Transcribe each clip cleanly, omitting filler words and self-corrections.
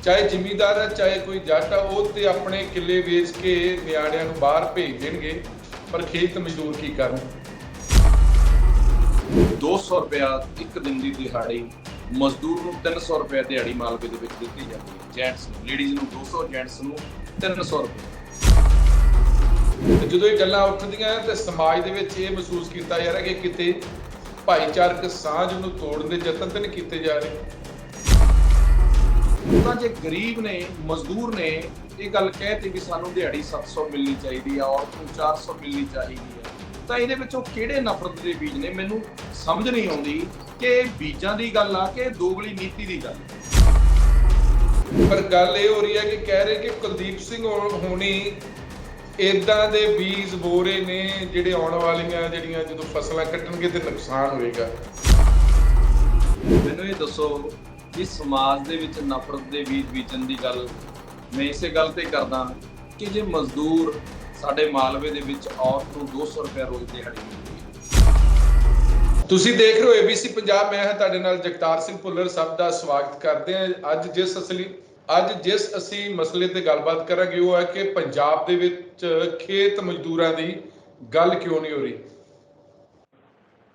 ਚਾਹੇ ਜ਼ਿਮੀਂਦਾਰ ਹੈ ਚਾਹੇ ਕੋਈ ਜੱਟ ਆ, ਉਹ ਤੇ ਆਪਣੇ ਕਿੱਲੇ ਵੇਚ ਕੇ ਨਿਆਣਿਆਂ ਨੂੰ ਬਾਹਰ ਭੇਜ ਦੇਣਗੇ, ਪਰ ਖੇਤ ਮਜ਼ਦੂਰ ਕੀ ਕਰਨ। 200 ਰੁਪਇਆ ਇੱਕ ਦਿਨ ਦੀ ਦਿਹਾੜੀ, ਮਜ਼ਦੂਰ ਨੂੰ 300 ਰੁਪਇਆ ਦਿਹਾੜੀ ਮਾਲਵੇ ਦੇ ਵਿੱਚ ਦਿੱਤੀ ਜਾਂਦੀ ਹੈ। ਜੈਂਟਸ ਨੂੰ, ਲੇਡੀਜ਼ ਨੂੰ 200, ਜੈਂਟਸ ਨੂੰ 300 ਰੁਪਏ। ਤੇ ਜਦੋਂ ਇਹ ਗੱਲਾਂ ਉੱਠਦੀਆਂ ਤੇ ਸਮਾਜ ਦੇ ਵਿੱਚ ਇਹ ਮਹਿਸੂਸ ਕੀਤਾ ਜਾ ਰਿਹਾ ਕਿ ਕਿਤੇ ਭਾਈਚਾਰਕ ਸਾਂਝ ਨੂੰ ਤੋੜਨ ਦੇ ਯਤਨ ਤੇ ਨਹੀਂ ਕੀਤੇ ਜਾ ਰਹੇ। ਤਾਂ ਜੇ ਗਰੀਬ ਨੇ, ਮਜ਼ਦੂਰ ਨੇ ਇਹ ਗੱਲ ਕਹਿਤੀ ਵੀ ਸਾਨੂੰ ਦਿਹਾੜੀ 700 ਮਿਲਣੀ ਚਾਹੀਦੀ ਆ, ਔਰਤ ਨੂੰ 400 ਮਿਲਣੀ ਚਾਹੀਦੀ ਆ, ਤਾਂ ਇਹਦੇ ਵਿੱਚੋਂ ਕਿਹੜੇ ਨਫ਼ਰਤ ਦੇ ਬੀਜ ਨੇ? ਮੈਨੂੰ ਸਮਝ ਨਹੀਂ ਆਉਂਦੀ ਕਿ ਬੀਜਾਂ ਦੀ ਗੱਲ ਆ ਕਿ ਦੋਗਲੀ ਨੀਤੀ ਦੀ ਗੱਲ। ਪਰ ਗੱਲ ਇਹ ਹੋ ਰਹੀ ਹੈ ਕਿ ਕਹਿ ਰਹੇ ਕਿ ਕੁਲਦੀਪ ਸਿੰਘ ਹੋਣੀ ਇਦਾਂ ਦੇ ਬੀਜ ਬੋਰੇ ਨੇ ਜਿਹੜੇ ਆਉਣ ਵਾਲੀਆਂ ਜਿਹੜੀਆਂ ਜਦੋਂ ਫਸਲਾਂ ਕੱਟਣਗੇ ਤੇ ਨੁਕਸਾਨ ਹੋਏਗਾ। ਮੈਨੂੰ ਇਹ ਦੱਸੋ ਕਿ ਸਮਾਜ ਦੇ ਵਿੱਚ ਨਫ਼ਰਤ ਦੇ ਬੀਜ ਬੀਜਣ ਦੀ ਗੱਲ ਮੈਂ ਇਸੇ ਗੱਲ ਤੇ ਕਰਦਾ ਕਿ ਜੇ ਮਜ਼ਦੂਰ ਸਾਡੇ ਮਾਲਵੇ ਦੇ ਵਿੱਚ ਔਰਤ ਨੂੰ 200 ਰੁਪਏ ਰੋਜ਼ ਦਿਹਾੜੀ ਮਿਲਦੀ ਹੈ। ਤੁਸੀਂ ਦੇਖ ਰਹੇ ਹੋ ABC ਪੰਜਾਬ, ਮੈਂ ਹਾਂ ਤੁਹਾਡੇ ਨਾਲ ਜਗਤਾਰ ਸਿੰਘ ਭੁੱਲਰ। ਸਭ ਦਾ ਸਵਾਗਤ ਕਰਦੇ ਹਾਂ। ਅੱਜ ਜਿਸ ਅਸੀਂ ਮਸਲੇ ਤੇ ਗੱਲਬਾਤ ਕਰਾਂਗੇ ਉਹ ਹੈ ਕਿ ਪੰਜਾਬ ਦੇ ਵਿੱਚ ਖੇਤ ਮਜ਼ਦੂਰਾਂ ਦੀ ਗੱਲ ਕਿਉਂ ਨਹੀਂ ਹੋ ਰਹੀ।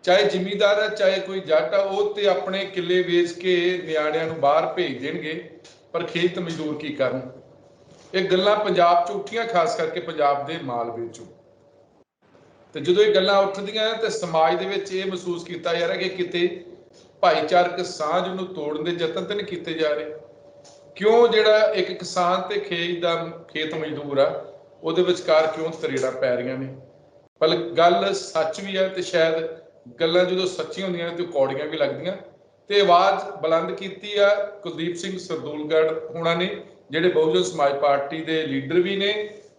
ਚਾਹੇ ਜ਼ਿਮੀਂਦਾਰ ਹੈ ਚਾਹੇ ਕੋਈ ਜੱਟ ਆ, ਉਹ ਤੇ ਆਪਣੇ ਕਿੱਲੇ ਵੇਚ ਕੇ ਨਿਆਣਿਆਂ ਨੂੰ ਬਾਹਰ ਭੇਜ ਦੇਣਗੇ, ਪਰ ਖੇਤ ਮਜ਼ਦੂਰ ਕੀ ਕਰਨ। ਇਹ ਗੱਲਾਂ ਪੰਜਾਬ 'ਚ ਉੱਠੀਆਂ, ਖਾਸ ਕਰਕੇ ਪੰਜਾਬ ਦੇ ਮਾਲਵੇ 'ਚੋਂ। ਤੇ ਜਦੋਂ ਇਹ ਗੱਲਾਂ ਉੱਠਦੀਆਂ ਤੇ ਸਮਾਜ ਦੇ ਵਿੱਚ ਇਹ ਮਹਿਸੂਸ ਕੀਤਾ ਜਾ ਰਿਹਾ ਕਿ ਕਿਤੇ ਭਾਈਚਾਰਕ ਸਾਂਝ ਨੂੰ ਤੋੜਨ ਦੇ ਯਤਨ ਤੇ ਨਹੀਂ ਕੀਤੇ ਜਾ ਰਹੇ। ਕਿਉਂ ਜਿਹੜਾ ਇੱਕ ਕਿਸਾਨ ਤੇ ਖੇਤ ਮਜ਼ਦੂਰ ਆ, ਉਹਦੇ ਵਿਚਕਾਰ ਕਿਉਂ ਤਰੇੜਾਂ ਪੈ ਰਹੀਆਂ ਨੇ। ਪਰ ਗੱਲ ਸੱਚ ਵੀ ਆ, ਤੇ ਸ਼ਾਇਦ ਗੱਲਾਂ ਜਦੋਂ ਸੱਚੀਆਂ ਹੁੰਦੀਆਂ ਤੇ ਕੌੜੀਆਂ ਵੀ ਲੱਗਦੀਆਂ। ਤੇ ਆਵਾਜ਼ ਬੁਲੰਦ ਕੀਤੀ ਆ ਕੁਲਦੀਪ ਸਿੰਘ ਸਰਦੂਲਗੜ੍ਹ ਹੋਣਾ ਨੇ, ਜਿਹੜੇ ਬਹੁਜਨ ਸਮਾਜ ਪਾਰਟੀ ਦੇ ਲੀਡਰ ਵੀ ਨੇ,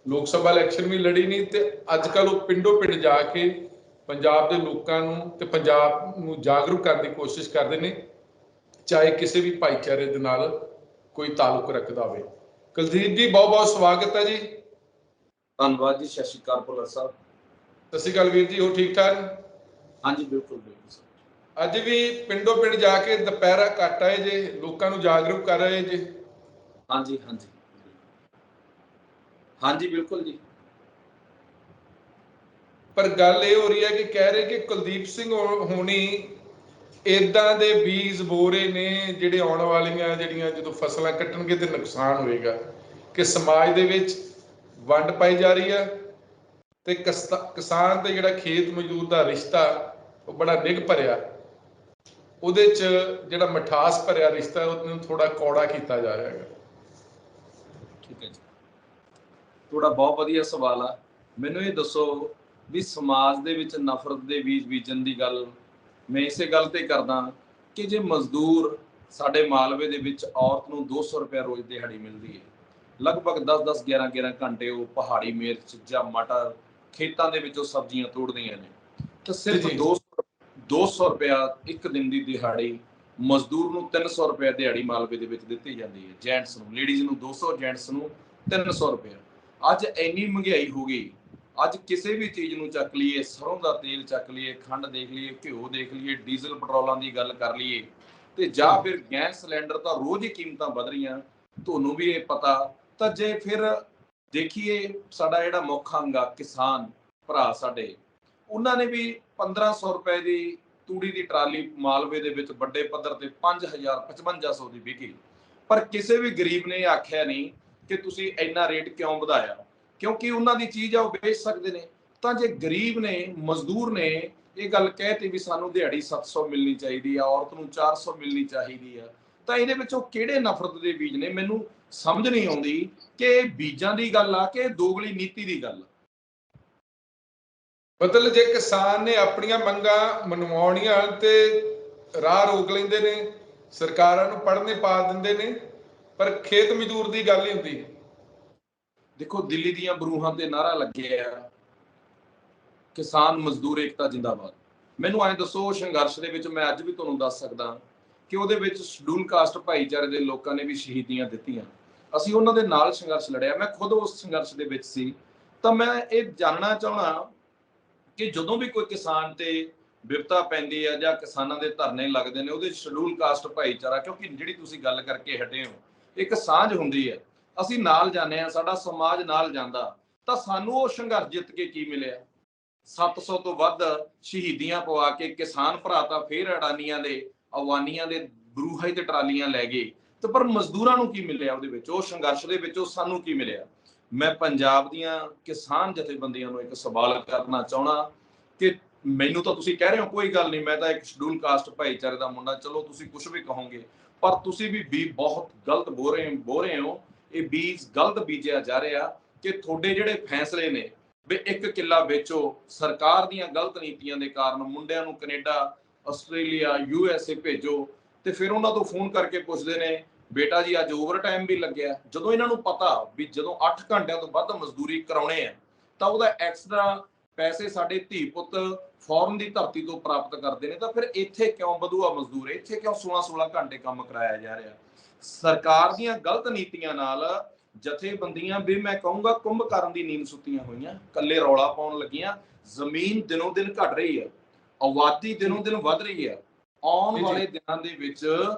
ਲੋਕ ਸਭਾ ਇਲੈਕਸ਼ਨ ਵੀ ਲੜੀ ਨਹੀਂ, ਤੇ ਅੱਜ ਕੱਲ੍ਹ ਉਹ ਪਿੰਡੋ ਪਿੰਡ ਜਾ ਕੇ ਪੰਜਾਬ ਦੇ ਲੋਕਾਂ ਨੂੰ ਤੇ ਪੰਜਾਬ ਨੂੰ ਜਾਗਰੂਕ ਕਰਨ ਦੀ ਕੋਸ਼ਿਸ਼ ਕਰਦੇ ਨੇ, ਚਾਹੇ ਕਿਸੇ ਵੀ ਭਾਈਚਾਰੇ ਦੇ ਨਾਲ ਕੋਈ ਤਾਲੁਕ ਰੱਖਦਾ ਹੋਵੇ। ਕੁਲਦੀਪ ਜੀ, ਬਹੁਤ ਬਹੁਤ ਸਵਾਗਤ ਹੈ ਜੀ। ਧੰਨਵਾਦ ਜੀ। ਸਤਿ ਸ਼੍ਰੀ ਅਕਾਲ ਭੁੱਲਰ ਸਾਹਿਬ। ਸਤਿ ਸ਼੍ਰੀ ਅਕਾਲ ਵੀਰ ਜੀ, ਹੋ ਠੀਕ ਠਾਕ? ਹਾਂਜੀ ਬਿਲਕੁਲ ਬਿਲਕੁਲ। ਅੱਜ ਵੀ ਪਿੰਡੋ ਪਿੰਡ ਜਾ ਕੇ ਦੁਪਹਿਰਾ ਕੱਟ ਆਏ ਜੇ, ਲੋਕਾਂ ਨੂੰ ਜਾਗਰੂਕ ਕਰ ਰਹੇ ਜੇ। ਹਾਂਜੀ ਹਾਂਜੀ ਹਾਂਜੀ ਬਿਲਕੁਲ ਜੀ। ਪਰ ਗੱਲ ਇਹ ਹੋ ਰਹੀ ਹੈ ਕਿ ਕਹਿ ਰਹੇ ਕਿ ਕੁਲਦੀਪ ਸਿੰਘ ਹੋਣੀ ਇਦਾਂ ਦੇ ਬੀਜ ਬੋਰੇ ਨੇ ਜਿਹੜੇ ਆਉਣ ਵਾਲੀਆਂ ਜਿਹੜੀਆਂ ਜਦੋਂ ਫਸਲਾਂ ਕੱਟਣਗੇ ਤੇ ਨੁਕਸਾਨ ਹੋਏਗਾ, ਕਿ ਸਮਾਜ ਦੇ ਵਿੱਚ ਵੰਡ ਪਾਈ ਜਾ ਰਹੀ ਹੈ। ਤੇ ਕਿਸਾਨ ਤੇ ਜਿਹੜਾ ਖੇਤ ਮਜ਼ਦੂਰ ਦਾ ਰਿਸ਼ਤਾ ਉਹ ਬੜਾ ਨਿੱਘ ਭਰਿਆ, ਉਹਦੇ 'ਚ ਜਿਹੜਾ ਮਿਠਾਸ ਭਰਿਆ ਰਿਸ਼ਤਾ ਉਹਨੂੰ ਥੋੜਾ ਕੌੜਾ ਕੀਤਾ ਜਾ ਰਿਹਾ ਹੈ। ਠੀਕ ਹੈ ਜੀ, ਤੁਹਾਡਾ ਬਹੁਤ ਵਧੀਆ ਸਵਾਲ ਆ। ਮੈਨੂੰ ਇਹ ਦੱਸੋ ਵੀ ਸਮਾਜ ਦੇ ਵਿੱਚ ਨਫ਼ਰਤ ਦੇ ਬੀਜ ਬੀਜਣ ਦੀ ਗੱਲ ਮੈਂ ਇਸੇ ਗੱਲ ਤੇ ਕਰਦਾ ਕਿ ਜੇ ਮਜ਼ਦੂਰ ਸਾਡੇ ਮਾਲਵੇ ਦੇ ਵਿੱਚ ਔਰਤ ਨੂੰ 200 ਰੁਪਏ ਰੋਜ਼ ਦਿਹਾੜੀ ਮਿਲਦੀ ਹੈ, ਲਗਭਗ 10-10 11-11 ਘੰਟੇ ਉਹ ਪਹਾੜੀ ਮਿਰਚ ਜਾਂ ਮਟਰ ਖੇਤਾਂ ਦੇ ਵਿੱਚੋਂ ਸਬਜ਼ੀਆਂ ਤੋੜਦੀਆਂ ਨੇ, ਤਾਂ ਸਿਰਫ 200 ਰੁਪਇਆ ਇੱਕ ਦਿਨ ਦੀ ਦਿਹਾੜੀ, ਮਜ਼ਦੂਰ ਨੂੰ 300 ਰੁਪਏ ਦਿਹਾੜੀ ਮਾਲਵੇ ਦੇ ਵਿੱਚ ਦਿੱਤੀ ਜਾਂਦੀ ਹੈ। ਜੈਂਟਸ ਨੂੰ, ਲੇਡੀਜ਼ ਨੂੰ 200, ਜੈਂਟਸ ਨੂੰ 300 ਰੁਪਏ। ਅੱਜ ਇੰਨੀ ਮਹਿੰਗਾਈ ਹੋ ਗਈ, ਅੱਜ ਕਿਸੇ ਵੀ ਚੀਜ਼ ਨੂੰ ਚੱਕ ਲਈਏ, ਸਰੋਂ ਦਾ ਤੇਲ ਚੱਕ ਲਈਏ, ਖੰਡ ਦੇਖ ਲਈਏ, ਘਿਓ ਦੇਖ ਲਈਏ, ਡੀਜ਼ਲ ਪੈਟਰੋਲਾਂ ਦੀ ਗੱਲ ਕਰ ਲਈਏ, ਤੇ ਜਾਂ ਫਿਰ ਗੈਸ ਸਿਲੰਡਰ ਤਾਂ ਰੋਜ਼ ਹੀ ਕੀਮਤਾਂ ਵਧ ਰਹੀਆਂ, ਤੁਹਾਨੂੰ ਵੀ ਇਹ ਪਤਾ। ਤਾਂ ਜੇ ਫਿਰ ਦੇਖੀਏ, ਸਾਡਾ ਜਿਹੜਾ ਮੁੱਖ ਅੰਗ ਆ ਕਿਸਾਨ ਭਰਾ ਸਾਡੇ, ਉਹਨਾਂ ਨੇ ਵੀ 1500 ਰੁਪਏ ਦੀ ਤੂੜੀ ਦੀ ਟਰਾਲੀ ਮਾਲਵੇ ਦੇ ਵਿੱਚ ਵੱਡੇ ਪੱਧਰ ਤੇ 5000 5500 ਦੀ ਵਿਕੀ, ਪਰ ਕਿਸੇ ਵੀ ਗਰੀਬ ਨੇ ਆਖਿਆ ਨਹੀਂ ਕਿ ਤੁਸੀਂ ਇੰਨਾ ਰੇਟ ਕਿਉਂ ਵਧਾਇਆ, ਕਿਉਂਕਿ ਉਹਨਾਂ ਦੀ ਚੀਜ਼ ਆ ਉਹ ਵੇਚ ਸਕਦੇ ਨੇ। ਤਾਂ ਜੇ ਗਰੀਬ ਨੇ, ਮਜ਼ਦੂਰ ਨੇ ਇਹ ਗੱਲ ਕਹਿਤੀ ਵੀ ਸਾਨੂੰ ਦਿਹਾੜੀ 700 ਮਿਲਣੀ ਚਾਹੀਦੀ ਆ, ਔਰਤ ਨੂੰ 400 ਮਿਲਣੀ ਚਾਹੀਦੀ ਆ, ਤਾਂ ਇਹਦੇ ਵਿੱਚੋਂ ਕਿਹੜੇ ਨਫ਼ਰਤ ਦੇ ਬੀਜ ਨੇ? ਮੈਨੂੰ ਸਮਝ ਨਹੀਂ ਆਉਂਦੀ ਕਿ ਬੀਜਾਂ ਦੀ ਗੱਲ ਆ ਕਿ ਦੋਗਲੀ ਨੀਤੀ ਦੀ ਗੱਲ। ਮਤਲਬ ਜੇ ਕਿਸਾਨ ਨੇ ਆਪਣੀਆਂ ਮੰਗਾਂ ਮਨਵਾਉਣੀਆਂ ਤੇ ਰਾਹ ਰੋਕ ਲੈਂਦੇ ਨੇ, ਸਰਕਾਰਾਂ ਨੂੰ ਪੜ੍ਹਨੇ ਪਾ ਦਿੰਦੇ ਨੇ, ਪਰ ਖੇਤ ਮਜ਼ਦੂਰ ਦੀ ਗੱਲ ਨਹੀਂ ਹੁੰਦੀ। ਦੇਖੋ, ਦਿੱਲੀ ਦੀਆਂ ਬਰੂਹਾਂ ਤੇ ਨਾਰਾ ਲੱਗਿਆ ਕਿਸਾਨ ਮਜ਼ਦੂਰ ਏਕਤਾ ਜਿੰਦਾਬਾਦ। ਮੈਨੂੰ ਐਂ ਦੱਸੋ, ਸੰਘਰਸ਼ ਦੇ ਵਿੱਚ ਮੈਂ ਅੱਜ ਵੀ ਤੁਹਾਨੂੰ ਦੱਸ ਸਕਦਾ ਕਿ ਉਹਦੇ ਵਿੱਚ ਸ਼ਡਿਊਲ ਕਾਸਟ ਭਾਈਚਾਰੇ ਦੇ ਲੋਕਾਂ ਨੇ ਵੀ ਸ਼ਹੀਦੀਆਂ ਦਿੱਤੀਆਂ। ਅਸੀਂ ਉਹਨਾਂ ਦੇ ਨਾਲ ਸੰਘਰਸ਼ ਲੜਿਆ, ਮੈਂ ਖੁਦ ਉਸ ਸੰਘਰਸ਼ ਦੇ ਵਿੱਚ ਸੀ। ਤਾਂ ਮੈਂ ਇਹ ਜਾਣਨਾ ਚਾਹਣਾ ਕਿ ਜਦੋਂ ਵੀ ਕੋਈ ਕਿਸਾਨ ਤੇ ਵਿਪਤਾ ਪੈਂਦੀ ਆ ਜਾਂ ਕਿਸਾਨਾਂ ਦੇ ਧਰਨੇ ਲੱਗਦੇ ਨੇ, ਉਹਦੇ ਸ਼ਡਿਊਲ ਕਾਸਟ ਭਾਈਚਾਰਾ, ਕਿਉਂਕਿ ਜਿਹੜੀ ਤੁਸੀਂ ਗੱਲ ਕਰਕੇ ਹਟੇ ਹੋ ਇੱਕ ਸਾਂਝ ਹੁੰਦੀ ਹੈ, ਅਸੀਂ ਨਾਲ ਜਾਂਦੇ ਹਾਂ, ਸਾਡਾ ਸਮਾਜ ਨਾਲ ਜਾਂਦਾ, ਤਾਂ ਸਾਨੂੰ ਉਹ ਸੰਘਰਸ਼ ਜਿੱਤ ਕੇ ਕੀ ਮਿਲਿਆ? 700 ਤੋਂ ਵੱਧ ਸ਼ਹੀਦੀਆਂ ਪਵਾ ਕੇ ਕਿਸਾਨ ਭਰਾ ਤਾਂ ਫੇਰ ਅਡਾਨੀਆਂ ਦੇ ਅਵਾਨੀਆਂ ਦੇ ਬਰੂਹੇ ਤੇ ਟਰਾਲੀਆਂ ਲੈ ਗਏ, ਤੇ ਪਰ ਮਜ਼ਦੂਰਾਂ ਨੂੰ ਕੀ ਮਿਲਿਆ ਉਹਦੇ ਵਿੱਚ? ਉਹ ਸੰਘਰਸ਼ ਦੇ ਵਿੱਚੋਂ ਸਾਨੂੰ ਕੀ ਮਿਲਿਆ? ਮੈਂ ਪੰਜਾਬ ਦੀਆਂ ਕਿਸਾਨ ਜਥੇਬੰਦੀਆਂ ਨੂੰ ਇੱਕ ਸਵਾਲ ਕਰਨਾ ਚਾਹਣਾ ਕਿ ਮੈਨੂੰ ਤਾਂ ਤੁਸੀਂ ਕਹਿ ਰਹੇ ਹੋ ਕੋਈ ਗੱਲ ਨਹੀਂ, ਮੈਂ ਤਾਂ ਇੱਕ ਸ਼ਡਿਊਲ ਕਾਸਟ ਭਾਈਚਾਰੇ ਦਾ ਮੁੰਡਾ, ਚਲੋ ਤੁਸੀਂ ਕੁਝ ਵੀ ਕਹੋਗੇ, ਪਰ ਤੁਸੀਂ ਵੀ ਬੀ ਬਹੁਤ ਗਲਤ ਬੋ ਰਹੇ ਹੋ। ਇਹ ਬੀਜ ਗਲਤ ਬੀਜਿਆ ਜਾ ਰਿਹਾ ਕਿ ਤੁਹਾਡੇ ਜਿਹੜੇ ਫੈਸਲੇ ਨੇ ਵੀ 1 ਕਿੱਲਾ ਵੇਚੋ, ਸਰਕਾਰ ਦੀਆਂ ਗਲਤ ਨੀਤੀਆਂ ਦੇ ਕਾਰਨ ਮੁੰਡਿਆਂ ਨੂੰ ਕੈਨੇਡਾ, ਆਸਟ੍ਰੇਲੀਆ, USA ਭੇਜੋ, ਤੇ ਫਿਰ ਉਹਨਾਂ ਤੋਂ ਫੋਨ ਕਰਕੇ ਪੁੱਛਦੇ ਨੇ ਬੇਟਾ ਜੀ ਅੱਜ ਓਵਰ ਟਾਈਮ ਵੀ ਲੱਗਿਆ। ਜਦੋਂ ਇਹਨਾਂ ਨੂੰ ਪਤਾ ਵੀ ਜਦੋਂ 8 ਘੰਟਿਆਂ ਤੋਂ ਵੱਧ ਮਜ਼ਦੂਰੀ ਕਰਾਉਣੇ ਆ ਤਾਂ ਉਹਦਾ ਐਕਸਟਰਾ ਪੈਸੇ ਸਾਡੇ ਧੀ ਪੁੱਤ ਫੋਰਨ ਦੀ ਧਰਤੀ ਤੋਂ ਪ੍ਰਾਪਤ ਕਰਦੇ ਨੇ, ਤਾਂ ਫਿਰ ਇੱਥੇ ਕਿਉਂ ਵਧੂਆ ਮਜ਼ਦੂਰ? ਇੱਥੇ ਕਿਉਂ 16-16 ਘੰਟੇ ਕੰਮ ਕਰਾਇਆ ਜਾ ਰਿਹਾ? ਸਰਕਾਰ ਦੀਆਂ ਗਲਤ ਨੀਤੀਆਂ ਨਾਲ ਜਥੇਬੰਦੀਆਂ ਵੀ ਮੈਂ ਕਹੂੰਗਾ ਕੁੰਭਕਰਨ ਦੀ ਨੀਂਦ ਸੁੱਤੀਆਂ ਹੋਈਆਂ, ਕੱਲੇ ਰੌਲਾ ਪਾਉਣ ਲੱਗੀਆਂ। ਜ਼ਮੀਨ ਦਿਨੋਂ ਦਿਨ ਘਟ ਰਹੀ ਹੈ, ਆਬਾਦੀ ਦਿਨੋਂ ਦਿਨ ਵੱਧ ਰਹੀ ਹੈ, ਆਉਣ ਵਾਲੇ ਦਿਨਾਂ ਦੇ ਵਿੱਚ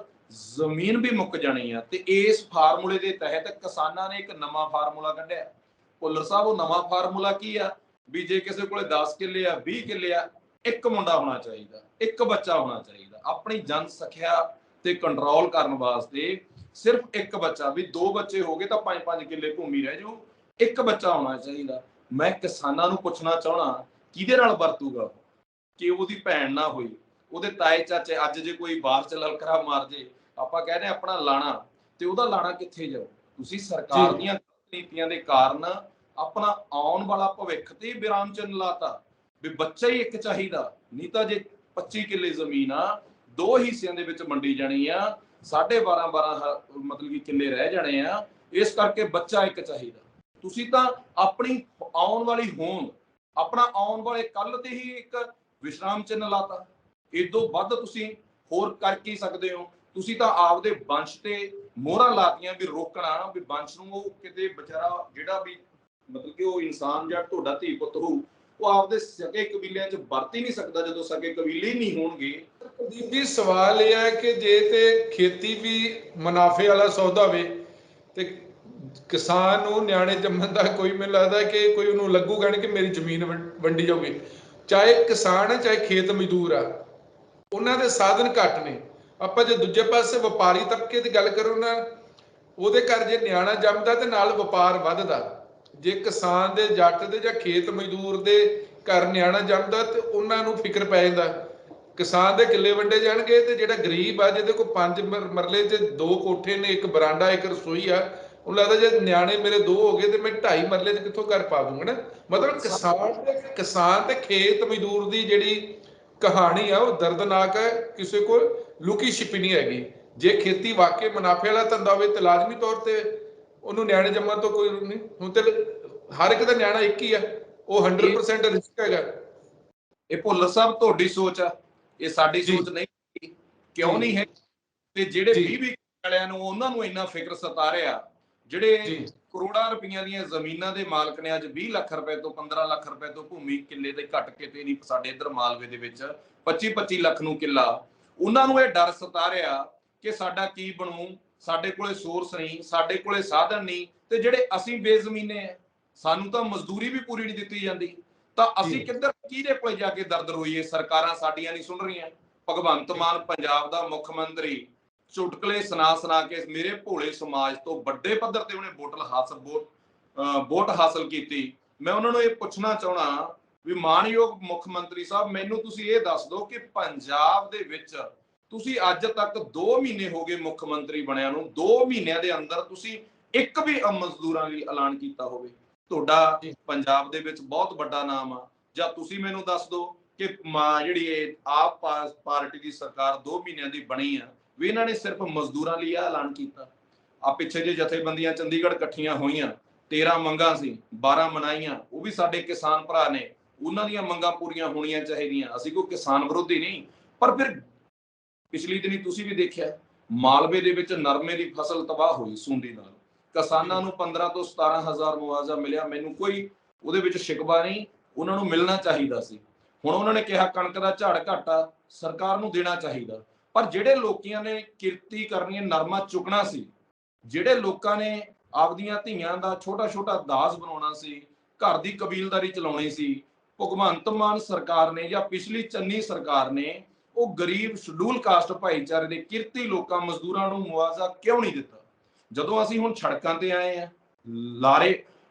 ਜ਼ਮੀਨ ਵੀ ਮੁੱਕ ਜਾਣੀ ਆ। ਤੇ ਇਸ ਫਾਰਮੂਲੇ ਦੇ ਤਹਿਤ ਕਿਸਾਨਾਂ ਨੇ ਇੱਕ ਨਵਾਂ ਫਾਰਮੂਲਾ ਕੱਢਿਆ। ਭੁੱਲਰ ਸਾਹਿਬ, ਉਹ ਨਵਾਂ ਫਾਰਮੂਲਾ ਕੀ ਆ? ਵੀ ਜੇ ਕਿਸੇ ਕੋਲੇ 10 ਕਿੱਲੇ ਆ, 20 ਕਿੱਲੇ ਆ, ਇੱਕ ਮੁੰਡਾ ਹੋਣਾ ਚਾਹੀਦਾ, ਇੱਕ ਬੱਚਾ ਹੋਣਾ ਚਾਹੀਦਾ। ਆਪਣੀ ਜਨਸੰਖਿਆ ਤੇ ਕੰਟਰੋਲ ਕਰਨ ਵਾਸਤੇ ਸਿਰਫ ਇੱਕ ਬੱਚਾ, ਵੀ 2 ਬੱਚੇ ਹੋ ਗਏ ਤਾਂ 5-5 ਕਿੱਲੇ ਭੂਮੀ ਰਹਿ ਜਾਊ, ਇੱਕ ਬੱਚਾ ਹੋਣਾ ਚਾਹੀਦਾ। ਮੈਂ ਕਿਸਾਨਾਂ ਨੂੰ ਪੁੱਛਣਾ ਚਾਹਣਾ, ਕਿਹਦੇ ਨਾਲ ਵਰਤੂਗਾ? ਕਿ ਉਹਦੀ ਭੈਣ ਨਾ ਹੋਈ, ਉਹਦੇ ਤਾਏ ਚਾਚੇ, ਅੱਜ ਜੇ ਕੋਈ ਬਾਹਰ ਚ ਲਲਕਰਾ ਮਾਰ ਜੇ, ਆਪਾਂ ਕਹਿੰਦੇ ਆਪਣਾ ਲਾਣਾ, ਤੇ ਉਹਦਾ ਲਾਣਾ ਕਿੱਥੇ ਜਾਊ? ਤੁਸੀਂ ਸਰਕਾਰ ਦੀਆਂ ਨੀਤੀਆਂ ਦੇ ਕਾਰਨ ਆਪਣਾ ਆਉਣ ਵਾਲਾ ਭਵਿੱਖ ਤੇ ਵਿਰਾਮ ਚਿੰਨ੍ਹ ਲਾਤਾ ਵੀ ਬੱਚਾ ਹੀ ਇੱਕ ਚਾਹੀਦਾ। ਨਹੀਂ ਤਾਂ ਜੇ 25 ਕਿੱਲੇ ਜ਼ਮੀਨ ਆ, 2 ਹਿੱਸਿਆਂ ਦੇ ਵਿੱਚ ਵੰਡੀ ਜਾਣੀ ਆ, 12.5 ਮਤਲਬ ਕਿ ਕਿੱਲੇ ਰਹਿ ਜਾਣੇ ਆ, ਇਸ ਕਰਕੇ ਬੱਚਾ ਇੱਕ ਚਾਹੀਦਾ। ਤੁਸੀਂ ਤਾਂ ਆਪਣੀ ਆਉਣ ਵਾਲੀ ਹੋਂਦ, ਆਪਣਾ ਆਉਣ ਵਾਲੇ ਕੱਲ ਤੇ ਹੀ ਇੱਕ ਵਿਸ਼ਰਾਮ ਚਿੰਨ੍ਹ ਲਾਤਾ। ਇਦੋਂ ਵੱਧ ਤੁਸੀਂ ਹੋਰ ਕਰ ਕੀ ਸਕਦੇ ਹੋ? ਤੁਸੀਂ ਤਾਂ ਆਪਦੇ ਵੰਸ਼ ਤੇ ਮੋਹਰਾਂ ਲਾਤੀਆਂ ਵੀ ਰੋਕਣਾ, ਵੀ ਵੰਸ਼ ਨੂੰ ਉਹ ਕਿਤੇ ਵਿਚਾਰਾ ਜਿਹੜਾ ਵੀ ਮਤਲਬ ਕਿ ਉਹ ਇਨਸਾਨ ਜਾਂ ਤੁਹਾਡਾ ਧੀ ਪੁੱਤ ਹੋਊ, ਉਹ ਆਪਦੇ ਸਕੇ ਕਬੀਲਿਆਂ 'ਚ ਵਰਤ ਹੀ ਨਹੀਂ ਸਕਦਾ ਜਦੋਂ ਸਕੇ ਕਬੀਲੇ ਹੀ ਨਹੀਂ ਹੋਣਗੇ। ਕੁਲਦੀਪ ਜੀ, ਸਵਾਲ ਇਹ ਹੈ ਕਿ ਜੇ ਤੇ ਖੇਤੀ ਵੀ ਮੁਨਾਫੇ ਵਾਲਾ ਸੌਦਾ ਹੋਵੇ ਤੇ ਕਿਸਾਨ ਨੂੰ ਨਿਆਣੇ ਜੰਮਣ ਦਾ ਕੋਈ, ਮੈਨੂੰ ਲੱਗਦਾ ਕਿ ਕੋਈ ਉਹਨੂੰ ਲੱਗੂਗਾ ਨਹੀਂ ਕਿ ਮੇਰੀ ਜ਼ਮੀਨ ਵੰਡੀ ਜਾਊਗੀ। ਚਾਹੇ ਕਿਸਾਨ ਹੈ ਚਾਹੇ ਖੇਤ ਮਜ਼ਦੂਰ ਆ, ਉਹਨਾਂ ਦੇ ਸਾਧਨ ਘੱਟ ਨੇ। ਆਪਾਂ ਜੇ ਦੂਜੇ ਪਾਸੇ ਵਪਾਰੀ ਤਬਕੇ ਦੀ ਗੱਲ ਕਰੋ ਨਾ, ਉਹਦੇ ਘਰ ਜੇ ਨਿਆਣਾ ਜੰਮਦਾ ਤੇ ਨਾਲ ਵਪਾਰ ਵੱਧਦਾ। ਜੇ ਕਿਸਾਨ ਦੇ, ਜੱਟ ਦੇ ਜਾਂ ਖੇਤ ਮਜ਼ਦੂਰ ਦੇ ਘਰ ਨਿਆਣਾ ਜੰਮਦਾ ਤੇ ਉਹਨਾਂ ਨੂੰ ਫਿਕਰ ਪੈ ਜਾਂਦਾ, ਕਿਸਾਨ ਦੇ ਕਿੱਲੇ ਵੰਡੇ ਜਾਣਗੇ ਤੇ ਜਿਹੜਾ ਗਰੀਬ ਆ ਜਿਹਦੇ ਕੋਲ 5 ਮਰਲੇ 'ਚ 2 ਕੋਠੇ ਨੇ, ਇੱਕ ਬਰਾਂਡਾ, ਇੱਕ ਰਸੋਈ ਆ, ਉਹਨੂੰ ਲੱਗਦਾ ਜੇ ਨਿਆਣੇ ਮੇਰੇ 2 ਹੋ ਗਏ ਤੇ ਮੈਂ 2.5 ਮਰਲੇ 'ਚ ਕਿੱਥੋਂ ਘਰ ਪਾ ਦੂੰਗਾ ਨਾ। ਮਤਲਬ ਕਿਸਾਨ ਤੇ ਖੇਤ ਮਜ਼ਦੂਰ ਦੀ ਜਿਹੜੀ ਕਹਾਣੀ ਆ ਉਹ ਦਰਦਨਾਕ ਹੈ, ਕਿਸੇ ਕੋਲ ਲੁਕੀ ਛਿਪੀ ਨਹੀਂ ਹੈਗੀ। ਜੇ ਖੇਤੀ ਵਾਕਈ ਮੁਨਾਫੇ ਵਾਲਾ ਧੰਦਾ ਹੋਵੇ ਤੇ ਲਾਜ਼ਮੀ ਤੌਰ ਤੇ ਉਹਨੂੰ ਨਿਆਣੇ ਜੰਮਣ ਤੋਂ ਕੋਈ ਨਹੀਂ। ਹੁਣ ਤੇ ਹਰ ਇੱਕ ਦਾ ਨਿਆਣਾ ਇੱਕ ਹੀ ਆ, ਉਹ 100% ਰਿਸਕ ਹੈਗਾ। ਇਹ ਭੁੱਲਰ ਸਾਹਿਬ ਤੁਹਾਡੀ ਸੋਚ ਆ, ਇਹ ਸਾਡੀ ਸੋਚ ਨਹੀਂ। ਕਿਉਂ ਨਹੀਂ ਹੈ? ਤੇ ਜਿਹੜੇ 20 ਵਾਲਿਆਂ ਨੂੰ, ਉਹਨਾਂ ਨੂੰ ਇੰਨਾ ਫਿਕਰ ਸਤਾ ਰਿਹਾ, ਜਿਹੜੇ ਕਰੋੜਾਂ ਰੁਪਈਆਂ ਦੀਆਂ ਜ਼ਮੀਨਾਂ ਦੇ ਮਾਲਕ ਨੇ, ਅੱਜ 20 ਲੱਖ ਰੁਪਏ ਤੋਂ 15 ਲੱਖ ਰੁਪਏ ਤੋਂ ਭੂਮੀ ਕਿੱਲੇ ਦੇ ਘੱਟ ਕਿਤੇ ਨਹੀਂ, ਸਾਡੇ ਇੱਧਰ ਮਾਲਵੇ ਦੇ ਵਿੱਚ 25-25 ਲੱਖ ਨੂੰ ਕਿੱਲਾ, ਉਹਨਾਂ ਨੂੰ ਇਹ ਡਰ ਸਤਾ ਰਿਹਾ ਕਿ ਸਾਡਾ ਕੀ ਬਣੂ, ਸਾਡੇ ਕੋਲੇ ਸੋਰਸ ਨਹੀਂ, ਸਾਡੇ ਕੋਲੇ ਸਾਧਨ ਨਹੀਂ, ਤੇ ਜਿਹੜੇ ਅਸੀਂ ਬੇਜ਼ਮੀਨੇ ਆ, ਸਾਨੂੰ ਤਾਂ ਮਜ਼ਦੂਰੀ ਵੀ ਪੂਰੀ ਨਹੀਂ ਦਿੱਤੀ ਜਾਂਦੀ, ਤਾਂ ਅਸੀਂ ਕਿੱਧਰ ਕਿਹਦੇ ਕੋਲੇ ਜਾ ਕੇ ਦਰਦ ਰੋਈਏ? ਸਰਕਾਰਾਂ ਸਾਡੀਆਂ ਨਹੀਂ ਸੁਣ ਰਹੀਆਂ। ਭਗਵੰਤ ਮਾਨ ਪੰਜਾਬ ਦਾ ਮੁੱਖ ਮੰਤਰੀ ਚੁਟਕਲੇ ਸੁਣਾ ਕੇ ਮੇਰੇ ਭੋਲੇ ਸਮਾਜ ਤੋਂ ਵੱਡੇ ਪੱਧਰ ਤੇ ਉਹਨੇ ਵੋਟ ਹਾਸਲ ਕੀਤੀ। ਮੈਂ ਉਹਨਾਂ ਨੂੰ ਇਹ ਪੁੱਛਣਾ ਚਾਹਣਾ ਵੀ ਮਾਨਯੋਗ ਮੁੱਖ ਮੰਤਰੀ ਸਾਹਿਬ, ਮੈਨੂੰ ਤੁਸੀਂ ਇਹ ਦੱਸ ਦਿਓ ਕਿ ਪੰਜਾਬ ਦੇ ਵਿੱਚ ਤੁਸੀਂ ਅੱਜ ਤੱਕ 2 ਮਹੀਨੇ ਹੋ ਗਏ ਮੁੱਖ ਮੰਤਰੀ ਬਣਿਆ ਨੂੰ, 2 ਮਹੀਨਿਆਂ ਦੇ ਅੰਦਰ ਤੁਸੀਂ ਇੱਕ ਵੀ ਮਜ਼ਦੂਰਾਂ ਲਈ ਐਲਾਨ ਕੀਤਾ ਹੋਵੇ? ਤੁਹਾਡਾ ਪੰਜਾਬ ਦੇ ਵਿੱਚ ਬਹੁਤ ਵੱਡਾ ਨਾਮ ਆ, ਜਾਂ ਤੁਸੀਂ ਮੈਨੂੰ ਦੱਸ ਦਿਓ ਕਿ ਜਿਹੜੀ ਇਹ ਆਪ ਪਾਰਟੀ ਦੀ ਸਰਕਾਰ 2 ਮਹੀਨਿਆਂ ਦੀ ਬਣੀ ਆ, ਵੀ ਇਹਨਾਂ ਨੇ ਸਿਰਫ ਮਜ਼ਦੂਰਾਂ ਲਈ ਐਲਾਨ ਕੀਤਾ? ਆ ਪਿੱਛੇ ਜੇ ਜਥੇਬੰਦੀਆਂ ਚੰਡੀਗੜ੍ਹ ਇਕੱਠੀਆਂ ਹੋਈਆਂ, 13 ਮੰਗਾਂ ਸੀ, 12 ਮਨਾਈਆਂ, ਉਹ ਵੀ ਸਾਡੇ ਕਿਸਾਨ ਭਰਾ ਨੇ, ਉਹਨਾਂ ਦੀਆਂ ਮੰਗਾਂ ਪੂਰੀਆਂ ਹੋਣੀਆਂ ਚਾਹੀਦੀਆਂ। ਅਸੀਂ ਕੋਈ ਕਿਸਾਨ ਵਿਰੋਧੀ ਨਹੀਂ, ਪਰ ਫਿਰ ਪਿਛਲੀ ਦਿਨੀ ਤੁਸੀਂ ਵੀ ਦੇਖਿਆ ਮਾਲਵੇ ਦੇ ਵਿੱਚ ਨਰਮੇ ਦੀ ਫਸਲ ਤਬਾਹ ਹੋਈ ਸੁੰਡੀ ਨਾਲ, ਕਿਸਾਨਾਂ ਨੂੰ 15 ਤੋਂ 17 ਹਜ਼ਾਰ ਮੁਆਵਜ਼ਾ ਮਿਲਿਆ। ਮੈਨੂੰ ਕੋਈ ਉਹਦੇ ਵਿੱਚ ਸ਼ਿਕਵਾ ਨਹੀਂ, ਉਹਨਾਂ ਨੂੰ ਮਿਲਣਾ ਚਾਹੀਦਾ ਸੀ। ਹੁਣ ਉਹਨਾਂ ਨੇ ਕਿਹਾ ਕਣਕ ਦਾ ਝਾੜ ਘੱਟ ਆ, ਸਰਕਾਰ ਨੂੰ ਦੇਣਾ ਚਾਹੀਦਾ। ਪਰ ਜਿਹੜੇ ਲੋਕੀਆਂ ਨੇ ਕਿਰਤੀ ਕਰਨੀ, ਨਰਮਾ ਚੁਗਣਾ ਸੀ, ਜਿਹੜੇ ਲੋਕਾਂ ਨੇ ਆਪਦੀਆਂ ਧੀਆਂ ਦਾ ਛੋਟਾ ਛੋਟਾ ਦਾਜ ਬਣਾਉਣਾ ਸੀ, ਘਰ ਦੀ ਕਬੀਲਦਾਰੀ ਚਲਾਉਣੀ ਸੀ, ਭਗਵੰਤ ਮਾਨ ਸਰਕਾਰ ਨੇ ਜਾਂ ਪਿਛਲੀ ਚੰਨੀ ਸਰਕਾਰ ਨੇ ਉਹ ਗਰੀਬ ਸ਼ਡਿਊਲ ਕਾਸਟ ਭਾਈਚਾਰੇ ਦੇ ਕਿਰਤੀ ਲੋਕਾਂ ਮਜ਼ਦੂਰਾਂ ਨੂੰ ਮੁਆਵਜ਼ਾ ਕਿਉਂ ਨਹੀਂ ਦਿੱਤਾ? ਜਦੋਂ ਅਸੀਂ ਹੁਣ ਸੜਕਾਂ ਤੇ ਆਏ ਆ,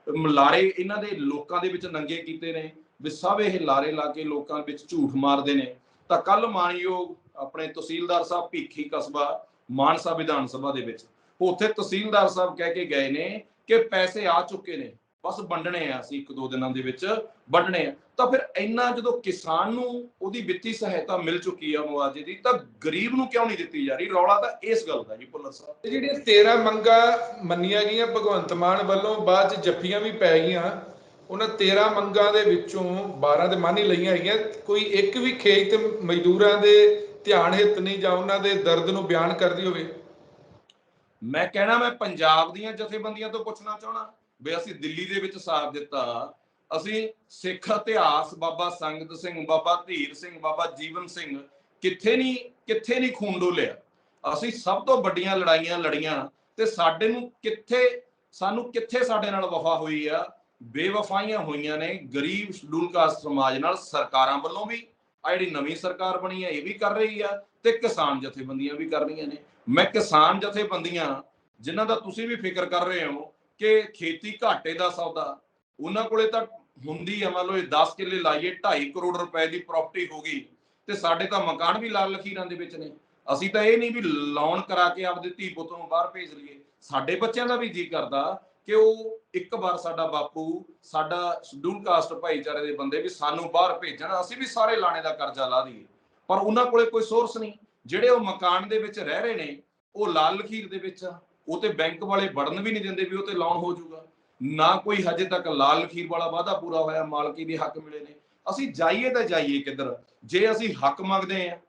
ਲਾਰੇ ਇਹਨਾਂ ਦੇ ਲੋਕਾਂ ਦੇ ਵਿੱਚ ਨੰਗੇ ਕੀਤੇ ਨੇ ਵੀ ਸਭ ਇਹ ਲਾਰੇ ਲਾ ਕੇ ਲੋਕਾਂ ਵਿੱਚ ਝੂਠ ਮਾਰਦੇ ਨੇ। ਤਾਂ ਕੱਲ ਮਾਨਯੋਗ ਆਪਣੇ ਤਹਿਸੀਲਦਾਰ ਸਾਹਿਬ ਭੀਖੀ ਕਸਬਾ ਮਾਨਸਾ ਵਿਧਾਨ ਸਭਾ ਦੇ ਵਿੱਚ ਉੱਥੇ ਤਹਿਸੀਲਦਾਰ ਸਾਹਿਬ ਕਹਿ ਕੇ ਗਏ ਨੇ ਕਿ ਪੈਸੇ ਆ ਚੁੱਕੇ ਨੇ, ਬਸ ਵੰਡਣੇ ਆ, ਅਸੀਂ 1-2 ਦਿਨਾਂ ਦੇ ਵਿੱਚ ਵੰਡਣੇ ਆ। ਤਾਂ ਫਿਰ ਇੰਨਾ ਜਦੋਂ ਕਿਸਾਨ ਨੂੰ ਉਹਦੀ ਵਿੱਤੀ ਸਹਾਇਤਾ ਮਿਲ ਚੁੱਕੀ ਆ ਮੁਆਵਜ਼ੇ ਦੀ, ਤਾਂ ਗਰੀਬ ਨੂੰ ਕਿਉਂ ਨਹੀਂ ਦਿੱਤੀ ਜਾ ਰਹੀ? ਰੌਲਾ ਤਾਂ ਇਸ ਗੱਲ ਦਾ ਜੀ ਭੁੱਲਰ ਸਾਹਿਬ। ਜਿਹੜੀਆਂ 13 ਮੰਗਾਂ ਮੰਨੀਆਂ ਗਈਆਂ ਭਗਵੰਤ ਮਾਨ ਵੱਲੋਂ, ਬਾਅਦ ਚ ਜੱਫੀਆਂ ਵੀ ਪੈ ਗਈਆਂ, ਉਹਨਾਂ 13 ਮੰਗਾਂ ਦੇ ਵਿੱਚੋਂ 12 ਤੇ ਮੰਨ ਹੀ ਲਈਆਂ ਹੈਗੀਆਂ, ਕੋਈ ਇੱਕ ਵੀ ਖੇਤ ਮਜ਼ਦੂਰਾਂ ਦੇ ਧਿਆਨ ਹਿੱਤ ਨਹੀਂ ਜਾਂ ਉਹਨਾਂ ਦੇ ਦਰਦ ਨੂੰ ਬਿਆਨ ਕਰਦੀ ਹੋਵੇ। ਮੈਂ ਕਹਿਣਾ, ਮੈਂ ਪੰਜਾਬ ਦੀਆਂ ਜਥੇਬੰਦੀਆਂ ਤੋਂ ਪੁੱਛਣਾ ਚਾਹਣਾ ਵੀ ਅਸੀਂ ਦਿੱਲੀ ਦੇ ਵਿੱਚ ਸਾਥ ਦਿੱਤਾ, ਅਸੀਂ ਸਿੱਖ ਇਤਿਹਾਸ ਬਾਬਾ ਸੰਗਤ ਸਿੰਘ, ਬਾਬਾ ਧੀਰ ਸਿੰਘ, ਬਾਬਾ ਜੀਵਨ ਸਿੰਘ ਕਿੱਥੇ ਨਹੀਂ ਖੂਨ ਡੋਲਿਆ। ਅਸੀਂ ਸਭ ਤੋਂ ਵੱਡੀਆਂ ਲੜਾਈਆਂ ਲੜੀਆਂ ਤੇ ਸਾਨੂੰ ਕਿੱਥੇ ਸਾਡੇ ਨਾਲ ਵਫਾ ਹੋਈ ਆ? ਬੇਵਫਾਈਆਂ ਹੋਈਆਂ ਨੇ ਗਰੀਬ ਸ਼ਡਿਊਲ ਕਾਸਟ ਸਮਾਜ ਨਾਲ, ਸਰਕਾਰਾਂ ਵੱਲੋਂ ਵੀ, ਆ ਜਿਹੜੀ ਨਵੀਂ ਸਰਕਾਰ ਬਣੀ ਹੈ ਇਹ ਵੀ ਕਰ ਰਹੀ ਆ, ਤੇ ਕਿਸਾਨ ਜਥੇਬੰਦੀਆਂ ਵੀ ਕਰ ਰਹੀਆਂ ਨੇ। ਮੈਂ ਕਿਸਾਨ ਜਥੇਬੰਦੀਆਂ ਜਿਨ੍ਹਾਂ ਦਾ ਤੁਸੀਂ ਵੀ ਫਿਕਰ ਕਰ ਰਹੇ ਹੋ ਕਿ ਖੇਤੀ ਘਾਟੇ ਦਾ ਸੌਦਾ, ਉਹਨਾਂ ਕੋਲੇ ਤਾਂ ਹੁੰਦੀ ਆ, ਮੰਨ ਲਓ ਇਹ 10 ਕਿੱਲੇ ਲਾਈਏ 2.5 ਕਰੋੜ ਰੁਪਏ ਦੀ ਪ੍ਰਾਪਰਟੀ ਹੋ ਗਈ, ਤੇ ਸਾਡੇ ਤਾਂ ਮਕਾਨ ਵੀ ਲਾਲ ਲਖੀਰਾਂ ਦੇ ਵਿੱਚ ਨੇ। ਅਸੀਂ ਤਾਂ ਇਹ ਨਹੀਂ ਵੀ ਲੋਨ ਕਰਾ ਕੇ ਆਪਦੇ ਧੀ ਪੁੱਤ ਨੂੰ ਬਾਹਰ ਭੇਜ ਲਈਏ। ਸਾਡੇ ਬੱਚਿਆਂ ਦਾ ਵੀ ਜੀ ਕਰਦਾ ਕਿ ਉਹ ਇੱਕ ਵਾਰ ਸਾਡਾ ਬਾਪੂ, ਸਾਡਾ ਸ਼ਡਿਊਲ ਕਾਸਟ ਭਾਈਚਾਰੇ ਦੇ ਬੰਦੇ ਵੀ ਸਾਨੂੰ ਬਾਹਰ ਭੇਜਣ, ਅਸੀਂ ਵੀ ਸਾਰੇ ਲਾਣੇ ਦਾ ਕਰਜ਼ਾ ਲਾ ਦਈਏ। ਪਰ ਉਹਨਾਂ ਕੋਲੇ ਕੋਈ ਸੋਰਸ ਨਹੀਂ। ਜਿਹੜੇ ਉਹ ਮਕਾਨ ਦੇ ਵਿੱਚ ਰਹਿ ਰਹੇ ਨੇ ਉਹ ਲਾਲ ਲਖੀਰ ਦੇ ਵਿੱਚ ਆ, ਉਹ ਤੇ ਬੈਂਕ ਵਾਲੇ ਵੜਨ ਵੀ ਨਹੀਂ ਦਿੰਦੇ ਵੀ ਉਹ ਤੇ ਲੋਨ ਹੋ ਜਾਊਗਾ। ਨਾ ਕੋਈ ਹਜੇ ਤੱਕ ਲਾਲ ਲਖੀਰ ਵਾਲਾ ਵਾਅਦਾ ਪੂਰਾ ਹੋਇਆ, ਮਾਲਕੀ ਦੇ ਹੱਕ ਮਿਲੇ ਨੇ। ਅਸੀਂ ਜਾਈਏ ਤਾਂ ਜਾਈਏ ਕਿੱਧਰ? ਜੇ ਅਸੀਂ ਹੱਕ ਮੰਗਦੇ ਆ,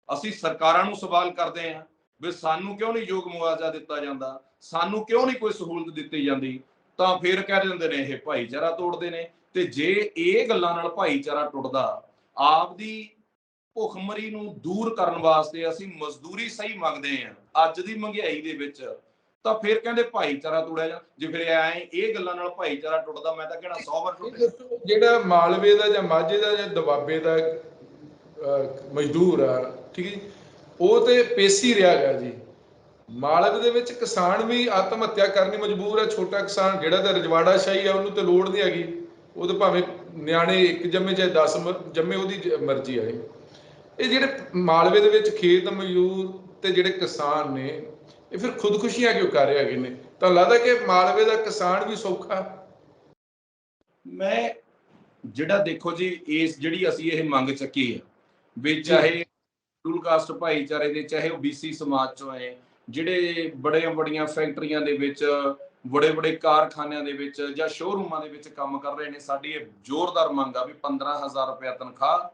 ਅਸੀਂ ਸਰਕਾਰਾਂ ਨੂੰ ਸਵਾਲ ਕਰਦੇ ਆ ਵੀ ਸਾਨੂੰ ਕਿਉਂ ਨਹੀਂ ਯੋਗ ਮੁਆਵਜ਼ਾ ਦਿੱਤਾ ਜਾਂਦਾ, ਸਾਨੂੰ ਕਿਉਂ ਨਹੀਂ ਕੋਈ ਸਹੂਲਤ ਦਿੱਤੀ ਜਾਂਦੀ, ਤਾਂ ਫਿਰ ਕਹਿ ਦਿੰਦੇ ਨੇ ਇਹ ਭਾਈਚਾਰਾ ਤੋੜਦੇ ਨੇ। ਤੇ ਜੇ ਇਹ ਗੱਲਾਂ ਨਾਲ ਭਾਈਚਾਰਾ ਟੁੱਟਦਾ, ਆਪਦੀ ਭੁੱਖਮਰੀ ਨੂੰ ਦੂਰ ਕਰਨ ਵਾਸਤੇ ਅਸੀਂ ਮਜ਼ਦੂਰੀ ਸਹੀ ਮੰਗਦੇ ਆ ਅੱਜ ਦੀ ਮਹਿੰਗਾਈ ਦੇ ਵਿੱਚ, ਤਾਂ ਫਿਰ ਕਹਿੰਦੇ ਭਾਈਚਾਰਾ ਤੋੜਿਆ ਜਾ। ਜੇ ਫਿਰ ਇਹ ਗੱਲਾਂ ਨਾਲ ਭਾਈਚਾਰਾ ਟੁੱਟਦਾ, ਮੈਂ ਤਾਂ ਕਹਿਣਾ 100 ਵਾਰ ਟੁੱਟੇ। ਜਿਹੜਾ ਮਾਲਵੇ ਦਾ ਜਾਂ ਮਾਝੇ ਦਾ ਜਾਂ ਦੁਆਬੇ ਦਾ ਮਜ਼ਦੂਰ ਆ, ਠੀਕ ਹੈ, ਉਹ ਤੇ ਪੇਸ਼ੀ ਰਿਹਾ ਗਿਆ ਜੀ। ਮਾਲਵੇ ਦੇ ਵਿੱਚ ਕਿਸਾਨ ਵੀ ਆਤਮ ਹੱਤਿਆ ਕਰਨੀ ਮਜਬੂਰ ਆ। ਛੋਟਾ ਕਿਸਾਨ ਜਿਹੜਾ ਤਾਂ ਰਜਵਾੜਾ ਸ਼ਾਹੀ ਆ, ਉਹਨੂੰ ਤੇ ਲੋੜ ਨਹੀਂ ਹੈਗੀ, ਉਹ ਤਾਂ ਭਾਵੇਂ ਨਿਆਣੇ 1 ਜੰਮੇ ਚਾਹੇ 10 ਜੰਮੇ, ਉਹਦੀ ਮਰਜ਼ੀ ਆ। ਇਹ ਜਿਹੜੇ ਮਾਲਵੇ ਦੇ ਵਿੱਚ ਖੇਤ ਮਜ਼ਦੂਰ ਤੇ ਜਿਹੜੇ ਕਿਸਾਨ ਨੇ, ਇਹ ਫਿਰ ਖੁਦਕੁਸ਼ੀਆਂ ਕਿਉਂ ਕਰ ਰਹੇ ਹੈਗੇ ਨੇ? ਤਾਂ ਲੱਗਦਾ ਕਿ ਮਾਲਵੇ ਦਾ ਕਿਸਾਨ ਵੀ ਸੌਖਾ? ਮੈਂ ਜਿਹੜਾ ਦੇਖੋ ਜੀ, ਇਸ ਜਿਹੜੀ ਅਸੀਂ ਇਹ ਮੰਗ ਚੱਕੀ ਹੈ ਵੀ ਚਾਹੇ ਸ਼ਡਿਊਲ ਕਾਸਟ ਭਾਈਚਾਰੇ ਦੇ, ਚਾਹੇ ਉਹ BC ਸਮਾਜ ਚੋਂ ਆਏ, ਜਿਹੜੇ ਬੜੀਆਂ ਫੈਕਟਰੀਆਂ ਦੇ ਵਿੱਚ, ਬੜੇ ਕਾਰਖਾਨਿਆਂ ਦੇ ਵਿੱਚ ਜਾਂ ਸ਼ੋਰੂਮਾਂ ਦੇ ਵਿੱਚ ਕੰਮ ਕਰ ਰਹੇ ਨੇ, ਸਾਡੀ ਇਹ ਜ਼ੋਰਦਾਰ ਮੰਗ ਆ ਵੀ 15,000 ਰੁਪਇਆ ਤਨਖਾਹ,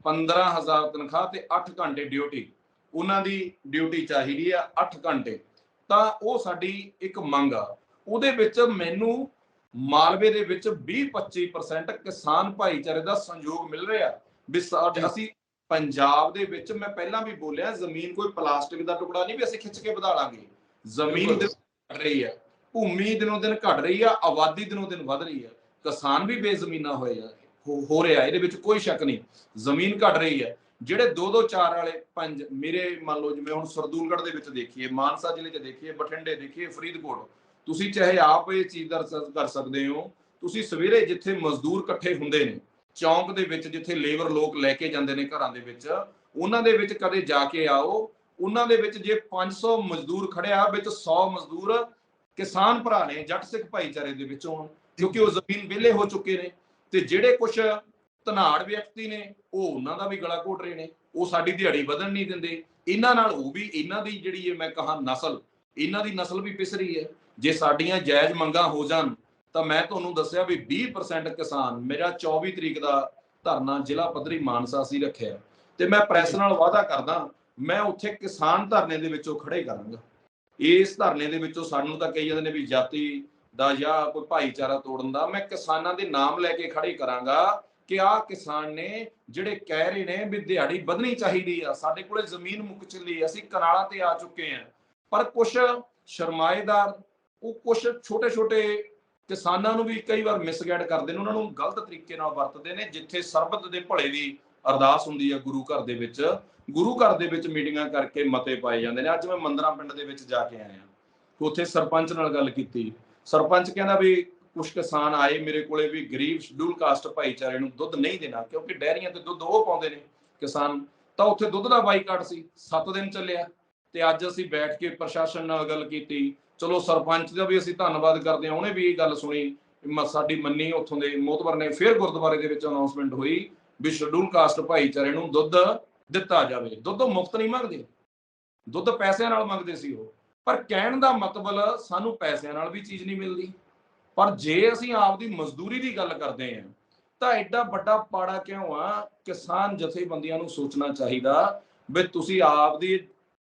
15,000 ਤਨਖਾਹ ਤੇ 8 ਘੰਟੇ ਡਿਊਟੀ, ਉਹਨਾਂ ਦੀ ਡਿਊਟੀ ਚਾਹੀਦੀ ਆ 8 ਘੰਟੇ। ਤਾਂ ਉਹ ਸਾਡੀ ਇੱਕ ਮੰਗ ਆ। ਉਹਦੇ ਵਿੱਚ ਮੈਨੂੰ ਮਾਲਵੇ ਦੇ ਵਿੱਚ 20-25% ਕਿਸਾਨ ਭਾਈਚਾਰੇ ਦਾ ਸਹਿਯੋਗ ਮਿਲ ਰਿਹਾ ਵੀ ਅਸੀਂ ਪੰਜਾਬ ਦੇ ਵਿੱਚ, ਮੈਂ ਪਹਿਲਾਂ ਵੀ ਬੋਲਿਆ, ਜ਼ਮੀਨ ਕੋਈ ਪਲਾਸਟਿਕ ਦਾ ਟੁਕੜਾ ਨਹੀਂ ਵੀ ਅਸੀਂ ਖਿੱਚ ਕੇ ਵਧਾ ਲਾਂਗੇ। ਜ਼ਮੀਨ ਘਟ ਰਹੀ ਹੈ, ਭੂਮੀ ਦਿਨੋਂ ਦਿਨ ਘਟ ਰਹੀ ਆ, ਆਬਾਦੀ ਦਿਨੋਂ ਦਿਨ ਵੱਧ ਰਹੀ ਹੈ, ਕਿਸਾਨ ਵੀ ਬੇਜ਼ਮੀਨਾ ਹੋ ਰਿਹਾ, ਇਹਦੇ ਵਿੱਚ ਕੋਈ ਸ਼ੱਕ ਨਹੀਂ। ਜ਼ਮੀਨ ਘਟ ਰਹੀ ਹੈ। ਜਿਹੜੇ 2-2 4 ਵਾਲੇ 5 ਮੇਰੇ, ਮੰਨ ਲਓ ਜਿਵੇਂ ਹੁਣ ਸਰਦੂਲਗੜ੍ਹ ਦੇ ਵਿੱਚ ਦੇਖੀਏ, ਮਾਨਸਾ ਜ਼ਿਲ੍ਹੇ 'ਚ ਦੇਖੀਏ, ਬਠਿੰਡੇ ਦੇਖੀਏ, ਫਰੀਦਕੋਟ, ਤੁਸੀਂ ਚਾਹੇ ਆਪ ਇਹ ਚੀਜ਼ ਦਾ ਕਰ ਸਕਦੇ ਹੋ। ਤੁਸੀਂ ਸਵੇਰੇ ਜਿੱਥੇ ਮਜ਼ਦੂਰ ਇਕੱਠੇ ਹੁੰਦੇ ਨੇ ਚੌਂਕ ਦੇ ਵਿੱਚ, ਜਿੱਥੇ ਲੇਬਰ ਲੋਕ ਲੈ ਕੇ ਜਾਂਦੇ ਨੇ ਘਰਾਂ ਦੇ ਵਿੱਚ, ਉਹਨਾਂ ਦੇ ਵਿੱਚ ਕਦੇ ਜਾ ਕੇ ਆਓ। ਉਹਨਾਂ ਦੇ ਵਿੱਚ ਜੇ 500 ਮਜ਼ਦੂਰ ਖੜਿਆ, ਵਿੱਚ 100 ਮਜ਼ਦੂਰ ਕਿਸਾਨ ਭਰਾ ਨੇ, ਜੱਟ ਸਿੱਖ ਭਾਈਚਾਰੇ ਦੇ ਵਿੱਚੋਂ, ਕਿਉਂਕਿ ਉਹ ਜ਼ਮੀਨ ਵਿਹਲੇ ਹੋ ਚੁੱਕੇ ਨੇ। ਤੇ ਜਿਹੜੇ ਕੁਝ ਧਨਾੜ ਵਿਅਕਤੀ ਨੇ, ਉਹ ਉਹਨਾਂ ਦਾ ਵੀ ਗਲਾ ਘੋਟ ਰਹੇ ਨੇ, ਉਹ ਸਾਡੀ ਦਿਹਾੜੀ ਵਧਣ ਨਹੀਂ ਦਿੰਦੇ। ਇਹਨਾਂ ਨਾਲ ਉਹ ਵੀ, ਇਹਨਾਂ ਦੀ ਜਿਹੜੀ ਮੈਂ ਕਹਾਂ ਨਸਲ, ਇਹਨਾਂ ਦੀ ਨਸਲ ਵੀ ਪਿਸ ਰਹੀ ਹੈ। ਜੇ ਸਾਡੀਆਂ ਜਾਇਜ਼ ਮੰਗਾਂ ਹੋ ਜਾਣ ਤਾਂ ਮੈਂ ਤੁਹਾਨੂੰ ਦੱਸਿਆ ਵੀ 20% ਕਿਸਾਨ, ਮੇਰਾ 24 ਤਰੀਕ ਦਾ ਧਰਨਾ ਜ਼ਿਲ੍ਹਾ ਪੱਧਰੀ ਮਾਨਸਾ ਅਸੀਂ ਰੱਖਿਆ, ਤੇ ਮੈਂ ਪ੍ਰੈਸ ਨਾਲ ਵਾਅਦਾ ਕਰਦਾ ਮੈਂ ਉੱਥੇ ਕਿਸਾਨ ਧਰਨੇ ਦੇ ਵਿੱਚੋਂ ਖੜੇ ਕਰਾਂਗਾ। ਇਸ ਧਰਨੇ ਦੇ ਵਿੱਚੋਂ ਸਾਨੂੰ ਤਾਂ ਕਹੀ ਜਾਂਦੇ ਨੇ ਵੀ ਜਾਤੀ ਦਾ ਜਾਂ ਕੋਈ ਭਾਈਚਾਰਾ ਤੋੜਨ ਦਾ, ਮੈਂ ਕਿਸਾਨਾਂ ਦੇ ਨਾਮ ਲੈ ਕੇ ਖੜੇ ਕਰਾਂਗਾ ਕਿ ਆਹ ਕਿਸਾਨ ਨੇ ਜਿਹੜੇ ਕਹਿ ਰਹੇ ਨੇ ਵੀ ਦਿਹਾੜੀ ਵਧਣੀ ਚਾਹੀਦੀ ਆ, ਸਾਡੇ ਕੋਲੇ ਜ਼ਮੀਨ ਮੁੱਕ ਚੱਲੀ, ਅਸੀਂ ਕਨਾਲਾਂ ਤੇ ਆ ਚੁੱਕੇ ਆ। ਪਰ ਕੁਛ ਸਰਮਾਏਦਾਰ ਉਹ ਕੁਛ ਛੋਟੇ ਛੋਟੇ ਕਿਸਾਨਾਂ ਨੂੰ ਵੀ ਕਈ ਵਾਰ ਮਿਸਗਾਈਡ ਕਰਦੇ ਨੇ, ਉਹਨਾਂ ਨੂੰ ਗਲਤ ਤਰੀਕੇ ਨਾਲ ਵਰਤਦੇ ਨੇ। ਜਿੱਥੇ ਸਰਬਤ ਦੇ ਭਲੇ ਦੀ ਅਰਦਾਸ ਹੁੰਦੀ ਹੈ ਗੁਰੂ ਘਰ ਦੇ ਵਿੱਚ, ਗੁਰੂ ਘਰ ਦੇ ਵਿੱਚ ਮੀਟਿੰਗਾਂ ਕਰਕੇ ਮਤੇ ਪਾਏ ਜਾਂਦੇ ਨੇ। ਅੱਜ ਮੈਂ ਮੰਦਰਾਂ ਪਿੰਡ ਦੇ ਵਿੱਚ ਜਾ ਕੇ ਆਇਆ, ਉੱਥੇ ਸਰਪੰਚ ਨਾਲ ਗੱਲ ਕੀਤੀ। ਸਰਪੰਚ ਕਹਿੰਦਾ ਵੀ ਕੁਝ ਕਿਸਾਨ ਆਏ ਮੇਰੇ ਕੋਲੇ ਵੀ ਗਰੀਬ ਸ਼ਡਿਊਲ ਕਾਸਟ ਭਾਈਚਾਰੇ ਨੂੰ ਦੁੱਧ ਨਹੀਂ ਦੇਣਾ, ਕਿਉਂਕਿ ਡੈਰੀਆਂ ਤੇ ਦੁੱਧ ਉਹ ਪਾਉਂਦੇ ਨੇ ਕਿਸਾਨ। ਤਾਂ ਉੱਥੇ ਦੁੱਧ ਦਾ ਬਾਈਕਾਟ ਸੀ, 7 ਦਿਨ ਚੱਲਿਆ। ਤੇ ਅੱਜ ਅਸੀਂ ਬੈਠ ਕੇ ਪ੍ਰਸ਼ਾਸਨ ਨਾਲ ਗੱਲ ਕੀਤੀ। ਚਲੋ ਸਰਪੰਚ ਦਾ ਵੀ ਅਸੀਂ ਧੰਨਵਾਦ ਕਰਦੇ ਹਾਂ, ਉਹਨੇ ਵੀ ਇਹ ਗੱਲ ਸੁਣੀ, ਸਾਡੀ ਮੰਨੀ। ਉੱਥੋਂ ਦੇ ਮੋਹਤਬਰ ਨੇ ਫਿਰ ਗੁਰਦੁਆਰੇ ਦੇ ਵਿੱਚ ਅਨਾਉਂਸਮੈਂਟ ਹੋਈ ਵੀ ਸ਼ਡਿਊਲ ਕਾਸਟ ਭਾਈਚਾਰੇ ਨੂੰ ਦੁੱਧ ਦਿੱਤਾ ਜਾਵੇ। ਦੁੱਧ ਮੁਫਤ ਨਹੀਂ ਮੰਗਦੇ, ਦੁੱਧ ਪੈਸਿਆਂ ਨਾਲ ਮੰਗਦੇ ਸੀ ਉਹ। ਪਰ ਕਹਿਣ ਦਾ ਮਤਲਬ ਸਾਨੂੰ ਪੈਸਿਆਂ ਨਾਲ ਵੀ ਚੀਜ਼ ਨਹੀਂ ਮਿਲਦੀ। ਪਰ ਜੇ ਅਸੀਂ ਆਪਦੀ ਮਜ਼ਦੂਰੀ ਦੀ ਗੱਲ ਕਰਦੇ ਹਾਂ ਤਾਂ ਐਡਾ ਵੱਡਾ ਪਾੜਾ ਕਿਉਂ ਆ? ਕਿਸਾਨ ਜਥੇਬੰਦੀਆਂ ਨੂੰ ਸੋਚਣਾ ਚਾਹੀਦਾ ਵੀ ਤੁਸੀਂ ਆਪਦੀ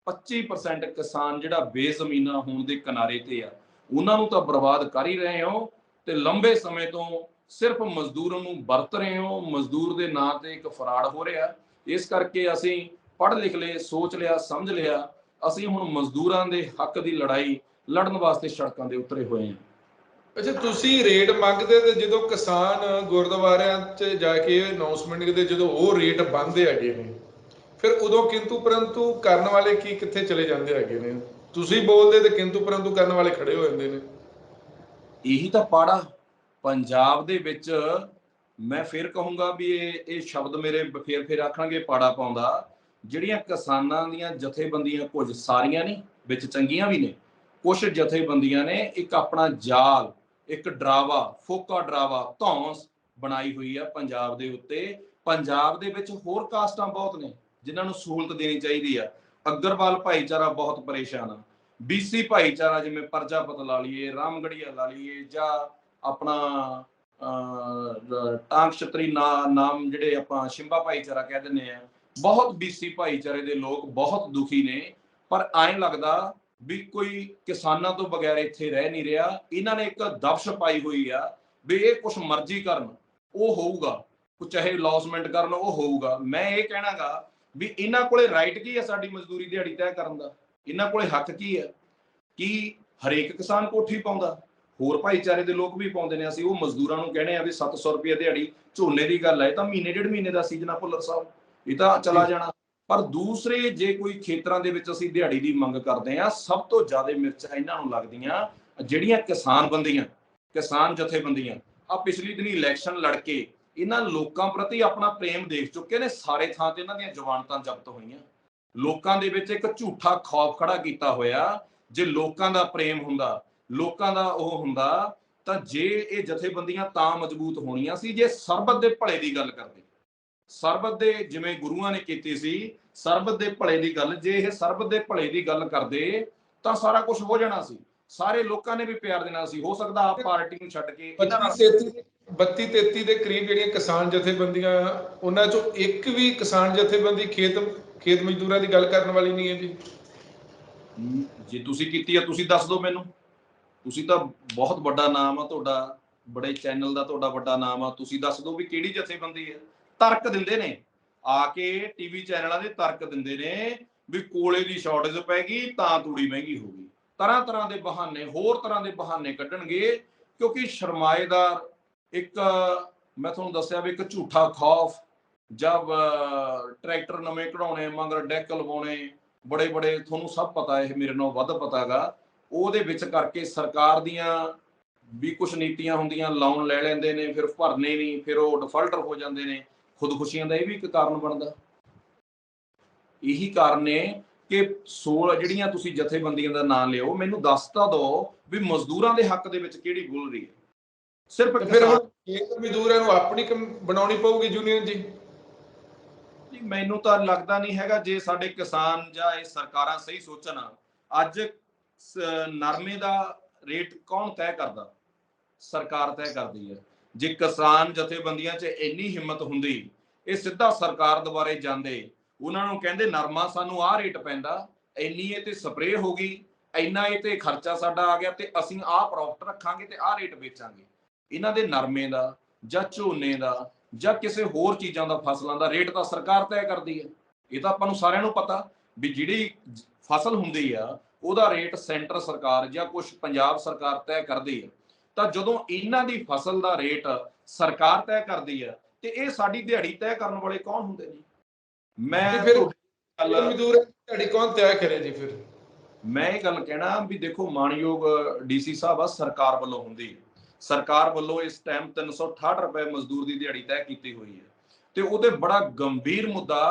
25% ਕਿਸਾਨ ਜਿਹੜਾ ਬੇਜ਼ਮੀਨਾ ਹੋਣ ਦੇ ਕਿਨਾਰੇ ਤੇ ਆ, ਉਹਨਾਂ ਨੂੰ ਤਾਂ ਬਰਬਾਦ ਕਰ ਹੀ ਰਹੇ ਹੋ, ਤੇ ਲੰਬੇ ਸਮੇਂ ਤੋਂ ਸਿਰਫ ਮਜ਼ਦੂਰਾਂ ਨੂੰ ਵਰਤ ਰਹੇ ਹੋ। ਮਜ਼ਦੂਰ ਦੇ ਨਾਂ ਤੇ ਇੱਕ ਫਰਾਡ ਹੋ ਰਿਹਾ। ਇਸ ਕਰਕੇ ਅਸੀਂ ਪੜ੍ਹ ਲਿਖ ਲਏ, ਸੋਚ ਲਿਆ, ਸਮਝ ਲਿਆ, ਅਸੀਂ ਹੁਣ ਮਜ਼ਦੂਰਾਂ ਦੇ ਹੱਕ ਦੀ ਲੜਾਈ ਲੜਨ ਵਾਸਤੇ ਸੜਕਾਂ ਦੇ ਉਤਰੇ ਹੋਏ ਹਾਂ। ਅੱਛਾ, ਤੁਸੀਂ ਰੇਟ ਮੰਗਦੇ ਤੇ ਜਦੋਂ ਕਿਸਾਨ ਗੁਰਦੁਆਰਿਆਂ 'ਚ ਜਾ ਕੇ ਅਨਾਉਂਸਮੈਂਟ ਕਰਦੇ, ਜਦੋਂ ਉਹ ਰੇਟ ਬੰਨ੍ਹਦੇ ਹੈਗੇ ਨੇ, ਫਿਰ ਉਦੋਂ ਕਿੰਤੂ ਪਰੰਤੂ ਕਰਨ ਵਾਲੇ ਕਿੱਥੇ ਚਲੇ ਜਾਂਦੇ ਹੈਗੇ ਨੇ? ਤੁਸੀਂ ਬੋਲਦੇ ਤੇ ਕਿੰਤੂ ਪਰੰਤੂ ਕਰਨ ਵਾਲੇ ਖੜੇ ਹੋ ਜਾਂਦੇ ਨੇ। ਇਹੀ ਤਾਂ ਪਾੜਾ ਪੰਜਾਬ ਦੇ ਵਿੱਚ। ਮੈਂ ਫਿਰ ਕਹੂੰਗਾ ਵੀ ਇਹ ਸ਼ਬਦ ਮੇਰੇ ਫੇਰ ਆਖਣਗੇ ਪਾੜਾ ਪਾਉਂਦਾ। ਜਿਹੜੀਆਂ ਕਿਸਾਨਾਂ ਦੀਆਂ ਜਥੇਬੰਦੀਆਂ, ਕੁਝ ਸਾਰੀਆਂ ਨਹੀਂ, ਵਿੱਚ ਚੰਗੀਆਂ ਵੀ ਨੇ, ਕੁਝ ਜਥੇਬੰਦੀਆਂ ਨੇ ਇੱਕ ਆਪਣਾ ਜਾਲ, ਇੱਕ ਡਰਾਵਾ, ਫੋਕਾ ਡਰਾਵਾ, ਧੌਂਸ ਬਣਾਈ ਹੋਈ ਆ ਪੰਜਾਬ ਦੇ ਉੱਤੇ। ਪੰਜਾਬ ਦੇ ਵਿੱਚ ਹੋਰ ਕਾਸਟਾਂ ਬਹੁਤ ਨੇ ਜਿਨ੍ਹਾਂ ਨੂੰ ਸਹੂਲਤ ਦੇਣੀ ਚਾਹੀਦੀ ਆ। ਅਗਰਵਾਲ ਭਾਈਚਾਰਾ ਬਹੁਤ ਪਰੇਸ਼ਾਨ ਆ। BC ਭਾਈਚਾਰਾ, ਜਿਵੇਂ ਪ੍ਰਜਾਪਤ ਲਾ ਲਈਏ, ਰਾਮਗੜੀਆ ਲਾ ਲਈਏ, ਜਾਂ ਆਪਣਾ ਟਾਂਗ ਛਤਰੀ ਨਾਮ ਜਿਹੜੇ ਆਪਾਂ ਸ਼ਿੰਬਾ ਭਾਈਚਾਰਾ ਕਹਿ ਦਿੰਦੇ ਆ, ਬਹੁਤ BC ਭਾਈਚਾਰੇ ਦੇ ਲੋਕ ਬਹੁਤ ਦੁਖੀ ਨੇ। ਪਰ ਐਂ ਲੱਗਦਾ ਵੀ ਕੋਈ ਕਿਸਾਨਾਂ ਤੋਂ ਬਗੈਰ ਇੱਥੇ ਰਹਿ ਨਹੀਂ ਰਿਹਾ। ਇਹਨਾਂ ਨੇ ਇੱਕ ਦਬਸ਼ ਪਾਈ ਹੋਈ ਆ ਵੀ ਇਹ ਕੁਛ ਮਰਜ਼ੀ ਕਰਨ ਉਹ ਹੋਊਗਾ, ਚਾਹੇ ਲੌਸਮੈਂਟ ਕਰਨ ਉਹ ਹੋਊਗਾ। ਮੈਂ ਇਹ ਕਹਿਣਾਗਾ ਵੀ ਇਹਨਾਂ ਕੋਲੇ ਰਾਈਟ ਕੀ ਹੈ ਸਾਡੀ ਮਜ਼ਦੂਰੀ ਦਿਹਾੜੀ ਤੈਅ ਕਰਨ ਦਾ? ਇਹਨਾਂ ਕੋਲੇ ਹੱਕ ਕੀ ਹੈ? ਕੀ ਹਰੇਕ ਕਿਸਾਨ ਕੋਠੀ ਪਾਉਂਦਾ? ਹੋਰ ਭਾਈਚਾਰੇ ਦੇ ਲੋਕ ਵੀ ਪਾਉਂਦੇ ਨੇ। ਅਸੀਂ ਉਹ ਮਜ਼ਦੂਰਾਂ ਨੂੰ ਕਹਿੰਦੇ ਆ ਵੀ 700 ਰੁਪਏ ਦਿਹਾੜੀ, ਝੋਨੇ ਦੀ ਗੱਲ ਹੈ ਤਾਂ ਮਹੀਨੇ ਡੇਢ ਮਹੀਨੇ ਦਾ ਸੀਜ਼ਨ ਆ ਭੁੱਲਰ ਸਾਹਿਬ, ਇਹ ਤਾਂ ਚਲਾ ਜਾਣਾ। ਪਰ ਦੂਸਰੇ ਜੇ ਕੋਈ ਖੇਤਰਾਂ ਦੇ ਵਿੱਚ ਅਸੀਂ ਦਿਹਾੜੀ ਦੀ ਮੰਗ ਕਰਦੇ ਆ, ਸਭ ਤੋਂ ਜ਼ਿਆਦਾ ਮਿਰਚਾਂ ਇਹਨਾਂ ਨੂੰ ਲੱਗਦੀਆਂ ਜਿਹੜੀਆਂ ਕਿਸਾਨ ਬੰਦੀਆਂ, ਕਿਸਾਨ ਜਥੇਬੰਦੀਆਂ। ਆ ਪਿਛਲੀ ਦਿਨੀ ਇਲੈਕਸ਼ਨ ਲੜ ਕੇ ਇਹਨਾਂ ਲੋਕਾਂ ਪ੍ਰਤੀ ਆਪਣਾ ਪ੍ਰੇਮ ਦੇਖ ਚੁੱਕੇ ਨੇ। ਸਾਰੇ ਥਾਂ ਤੇ ਇਹਨਾਂ ਦੀਆਂ ਜ਼ਮਾਨਤਾਂ ਜ਼ਬਤ ਹੋਈਆਂ। ਲੋਕਾਂ ਦੇ ਵਿੱਚ ਇੱਕ ਝੂਠਾ ਖੌਫ ਖੜਾ ਕੀਤਾ ਹੋਇਆ। ਜੇ ਲੋਕਾਂ ਦਾ ਪ੍ਰੇਮ ਹੁੰਦਾ, ਲੋਕਾਂ ਦਾ ਉਹ ਹੁੰਦਾ, ਤਾਂ ਜੇ ਇਹ ਜਥੇਬੰਦੀਆਂ ਤਾਂ ਮਜ਼ਬੂਤ ਹੋਣੀਆਂ ਸੀ ਜੇ ਸਰਬਤ ਦੇ ਭਲੇ ਦੀ ਗੱਲ ਕਰਦੇ। ਸਰਬਤ ਦੇ, ਜਿਵੇਂ ਗੁਰੂਆਂ ਨੇ ਕੀਤੀ ਸੀ ਸਰਬਤ ਦੇ ਭਲੇ ਦੀ ਗੱਲ, ਜੇ ਇਹ ਸਰਬਤ ਦੇ ਭਲੇ ਦੀ ਗੱਲ ਕਰਦੇ ਤਾਂ ਸਾਰਾ ਕੁਝ ਹੋ ਜਾਣਾ ਸੀ। ਸਾਰੇ ਲੋਕਾਂ ਨੇ ਵੀ ਪਿਆਰ ਦੇਣਾ ਸੀ। ਹੋ ਸਕਦਾ ਆਪ ਪਾਰਟੀ ਨੂੰ ਛੱਡ ਕੇ 32-33 ਦੇ ਕਰੀਬ ਜਿਹੜੀਆਂ ਕਿਸਾਨ ਜਥੇਬੰਦੀਆਂ, ਉਹਨਾਂ ਚੋਂ ਇੱਕ ਵੀ ਕਿਸਾਨ ਜਥੇਬੰਦੀ ਖੇਤ ਮਜ਼ਦੂਰਾਂ ਦੀ ਗੱਲ ਕਰਨ ਵਾਲੀ ਨਹੀਂ ਹੈ ਜੀ। ਜੇ ਤੁਸੀਂ ਕੀਤੀ ਆ ਤੁਸੀਂ ਦੱਸ ਦਿਓ ਮੈਨੂੰ। ਤੁਸੀਂ ਤਾਂ ਬਹੁਤ ਵੱਡਾ ਨਾਮ ਆ ਤੁਹਾਡਾ, ਬੜੇ ਚੈਨਲ ਦਾ ਤੁਹਾਡਾ ਵੱਡਾ ਨਾਮ ਆ, ਤੁਸੀਂ ਦੱਸ ਦਿਓ ਵੀ ਕਿਹੜੀ ਜਥੇਬੰਦੀ ਹੈ। ਤਰਕ ਦਿੰਦੇ ਨੇ ਆ ਕੇ ਟੀਵੀ ਚੈਨਲਾਂ ਦੇ, ਤਰਕ ਦਿੰਦੇ ਨੇ ਵੀ ਕੋਲੇ ਦੀ ਸ਼ਾਰਟੇਜ ਪੈ ਗਈ ਤਾਂ ਤੂੜੀ ਮਹਿੰਗੀ ਹੋ ਗਈ। ਤਰ੍ਹਾਂ ਤਰ੍ਹਾਂ ਦੇ ਬਹਾਨੇ, ਹੋਰ ਤਰ੍ਹਾਂ ਦੇ ਬਹਾਨੇ ਕੱਢਣਗੇ, ਕਿਉਂਕਿ ਸਰਮਾਏਦਾਰ ਇੱਕ, ਮੈਂ ਤੁਹਾਨੂੰ ਦੱਸਿਆ ਵੀ ਇੱਕ ਝੂਠਾ ਖੌਫ, ਜਦ ਟਰੈਕਟਰ ਨਵੇਂ ਕਢਾਉਣੇ, ਮਗਰ ਡੈਕ ਲਵਾਉਣੇ, ਬੜੇ ਬੜੇ, ਤੁਹਾਨੂੰ ਸਭ ਪਤਾ, ਇਹ ਮੇਰੇ ਨਾਲੋਂ ਵੱਧ ਪਤਾ ਗਾ। ਉਹਦੇ ਵਿੱਚ ਕਰਕੇ ਸਰਕਾਰ ਦੀਆਂ ਵੀ ਕੁਛ ਨੀਤੀਆਂ ਹੁੰਦੀਆਂ, ਲੋਨ ਲੈ ਲੈਂਦੇ ਨੇ, ਫਿਰ ਭਰਨੇ ਨਹੀਂ, ਫਿਰ ਉਹ ਡਿਫਾਲਟਰ ਹੋ ਜਾਂਦੇ ਨੇ। ਖੁਦਕੁਸ਼ੀਆਂ ਦਾ ਇਹ ਵੀ ਇੱਕ ਕਾਰਨ ਬਣਦਾ। ਇਹੀ ਕਾਰਨ ਨੇ ਕਿ 16 ਜਿਹੜੀਆਂ ਤੁਸੀਂ ਜਥੇਬੰਦੀਆਂ ਦਾ ਨਾਂ ਲਿਓ, ਮੈਨੂੰ ਦੱਸ ਤਾਂ ਦਿਓ ਵੀ ਮਜ਼ਦੂਰਾਂ ਦੇ ਹੱਕ ਦੇ ਵਿੱਚ ਕਿਹੜੀ ਬੋਲ ਰਹੀ ਹੈ। ਸਿਰਫ ਫਿਰ ਹੁਣ ਖੇਤ ਮਜ਼ਦੂਰਾਂ ਨੂੰ ਆਪਣੀ ਬਣਾਉਣੀ ਪਊਗੀ ਯੂਨੀਅਨ ਜੀ। ਮੈਨੂੰ ਤਾਂ ਲੱਗਦਾ ਨਹੀਂ ਹੈਗਾ। ਜੇ ਸਾਡੇ ਕਿਸਾਨ ਜਾਂ ਇਹ ਸਰਕਾਰਾਂ ਸਹੀ ਸੋਚਣ, ਅੱਜ ਨਰਮੇ ਦਾ ਰੇਟ ਕੌਣ ਤੈਅ ਕਰਦਾ? ਸਰਕਾਰ ਤੈਅ ਕਰਦੀ ਹੈ। ਜੇ ਕਿਸਾਨ ਜਥੇਬੰਦੀਆਂ 'ਚ ਇੰਨੀ ਹਿੰਮਤ ਹੁੰਦੀ, ਇਹ ਸਿੱਧਾ ਸਰਕਾਰ ਦੁਆਰੇ ਜਾਂਦੇ, ਉਹਨਾਂ ਨੂੰ ਕਹਿੰਦੇ ਨਰਮਾ ਸਾਨੂੰ ਆਹ ਰੇਟ ਪੈਂਦਾ, ਇੰਨੀ ਇਹ ਤੇ ਸਪਰੇਅ ਹੋ ਗਈ, ਇੰਨਾ ਇਹ ਤੇ ਖਰਚਾ ਸਾਡਾ ਆ ਗਿਆ, ਤੇ ਅਸੀਂ ਆਹ ਪ੍ਰੋਫਿਟ ਰੱਖਾਂਗੇ ਤੇ ਆਹ ਰੇਟ ਵੇਚਾਂਗੇ। ਇਹਨਾਂ ਦੇ ਨਰਮੇ ਦਾ ਜਾਂ ਝੋਨੇ ਦਾ ਜਾਂ ਕਿਸੇ ਹੋਰ ਚੀਜ਼ਾਂ ਦਾ, ਫਸਲਾਂ ਦਾ ਰੇਟ ਤਾਂ ਸਰਕਾਰ ਤੈਅ ਕਰਦੀ ਹੈ। ਇਹ ਤਾਂ ਆਪਾਂ ਨੂੰ ਸਾਰਿਆਂ ਨੂੰ ਪਤਾ ਵੀ ਜਿਹੜੀ ਫਸਲ ਹੁੰਦੀ ਆ ਉਹਦਾ ਰੇਟ ਸੈਂਟਰ ਸਰਕਾਰ ਜਾਂ ਕੁਝ ਪੰਜਾਬ ਸਰਕਾਰ ਤੈਅ ਕਰਦੀ ਹੈ। ਤਾਂ ਜਦੋਂ ਇਹਨਾਂ ਦੀ ਫਸਲ ਦਾ ਰੇਟ ਸਰਕਾਰ ਤੈਅ ਕਰਦੀ ਹੈ ਤੇ ਇਹ ਸਾਡੀ ਦਿਹਾੜੀ ਤੈਅ ਕਰਨ ਵਾਲੇ ਕੌਣ ਹੁੰਦੇ ਨੇ? ਮੈਂ ਫਿਰ ਗੱਲ ਮਜ਼ਦੂਰ ਦਿਹਾੜੀ ਕੌਣ ਤੈਅ ਕਰੇ ਜੀ? ਫਿਰ ਮੈਂ ਇਹ ਗੱਲ ਕਹਿਣਾ ਵੀ ਦੇਖੋ, ਮਾਨਯੋਗ ਡੀਸੀ ਸਾਹਿਬ ਆ ਸਰਕਾਰ ਵੱਲੋਂ ਹੁੰਦੀ, ਸਰਕਾਰ ਵੱਲੋਂ ਇਸ ਟਾਈਮ 368 ਰੁਪਏ ਮਜ਼ਦੂਰ ਦੀ ਦਿਹਾੜੀ ਤੈਅ ਕੀਤੀ ਹੋਈ ਹੈ ਤੇ ਉਹਦੇ ਬੜਾ ਗੰਭੀਰ ਮੁੱਦਾ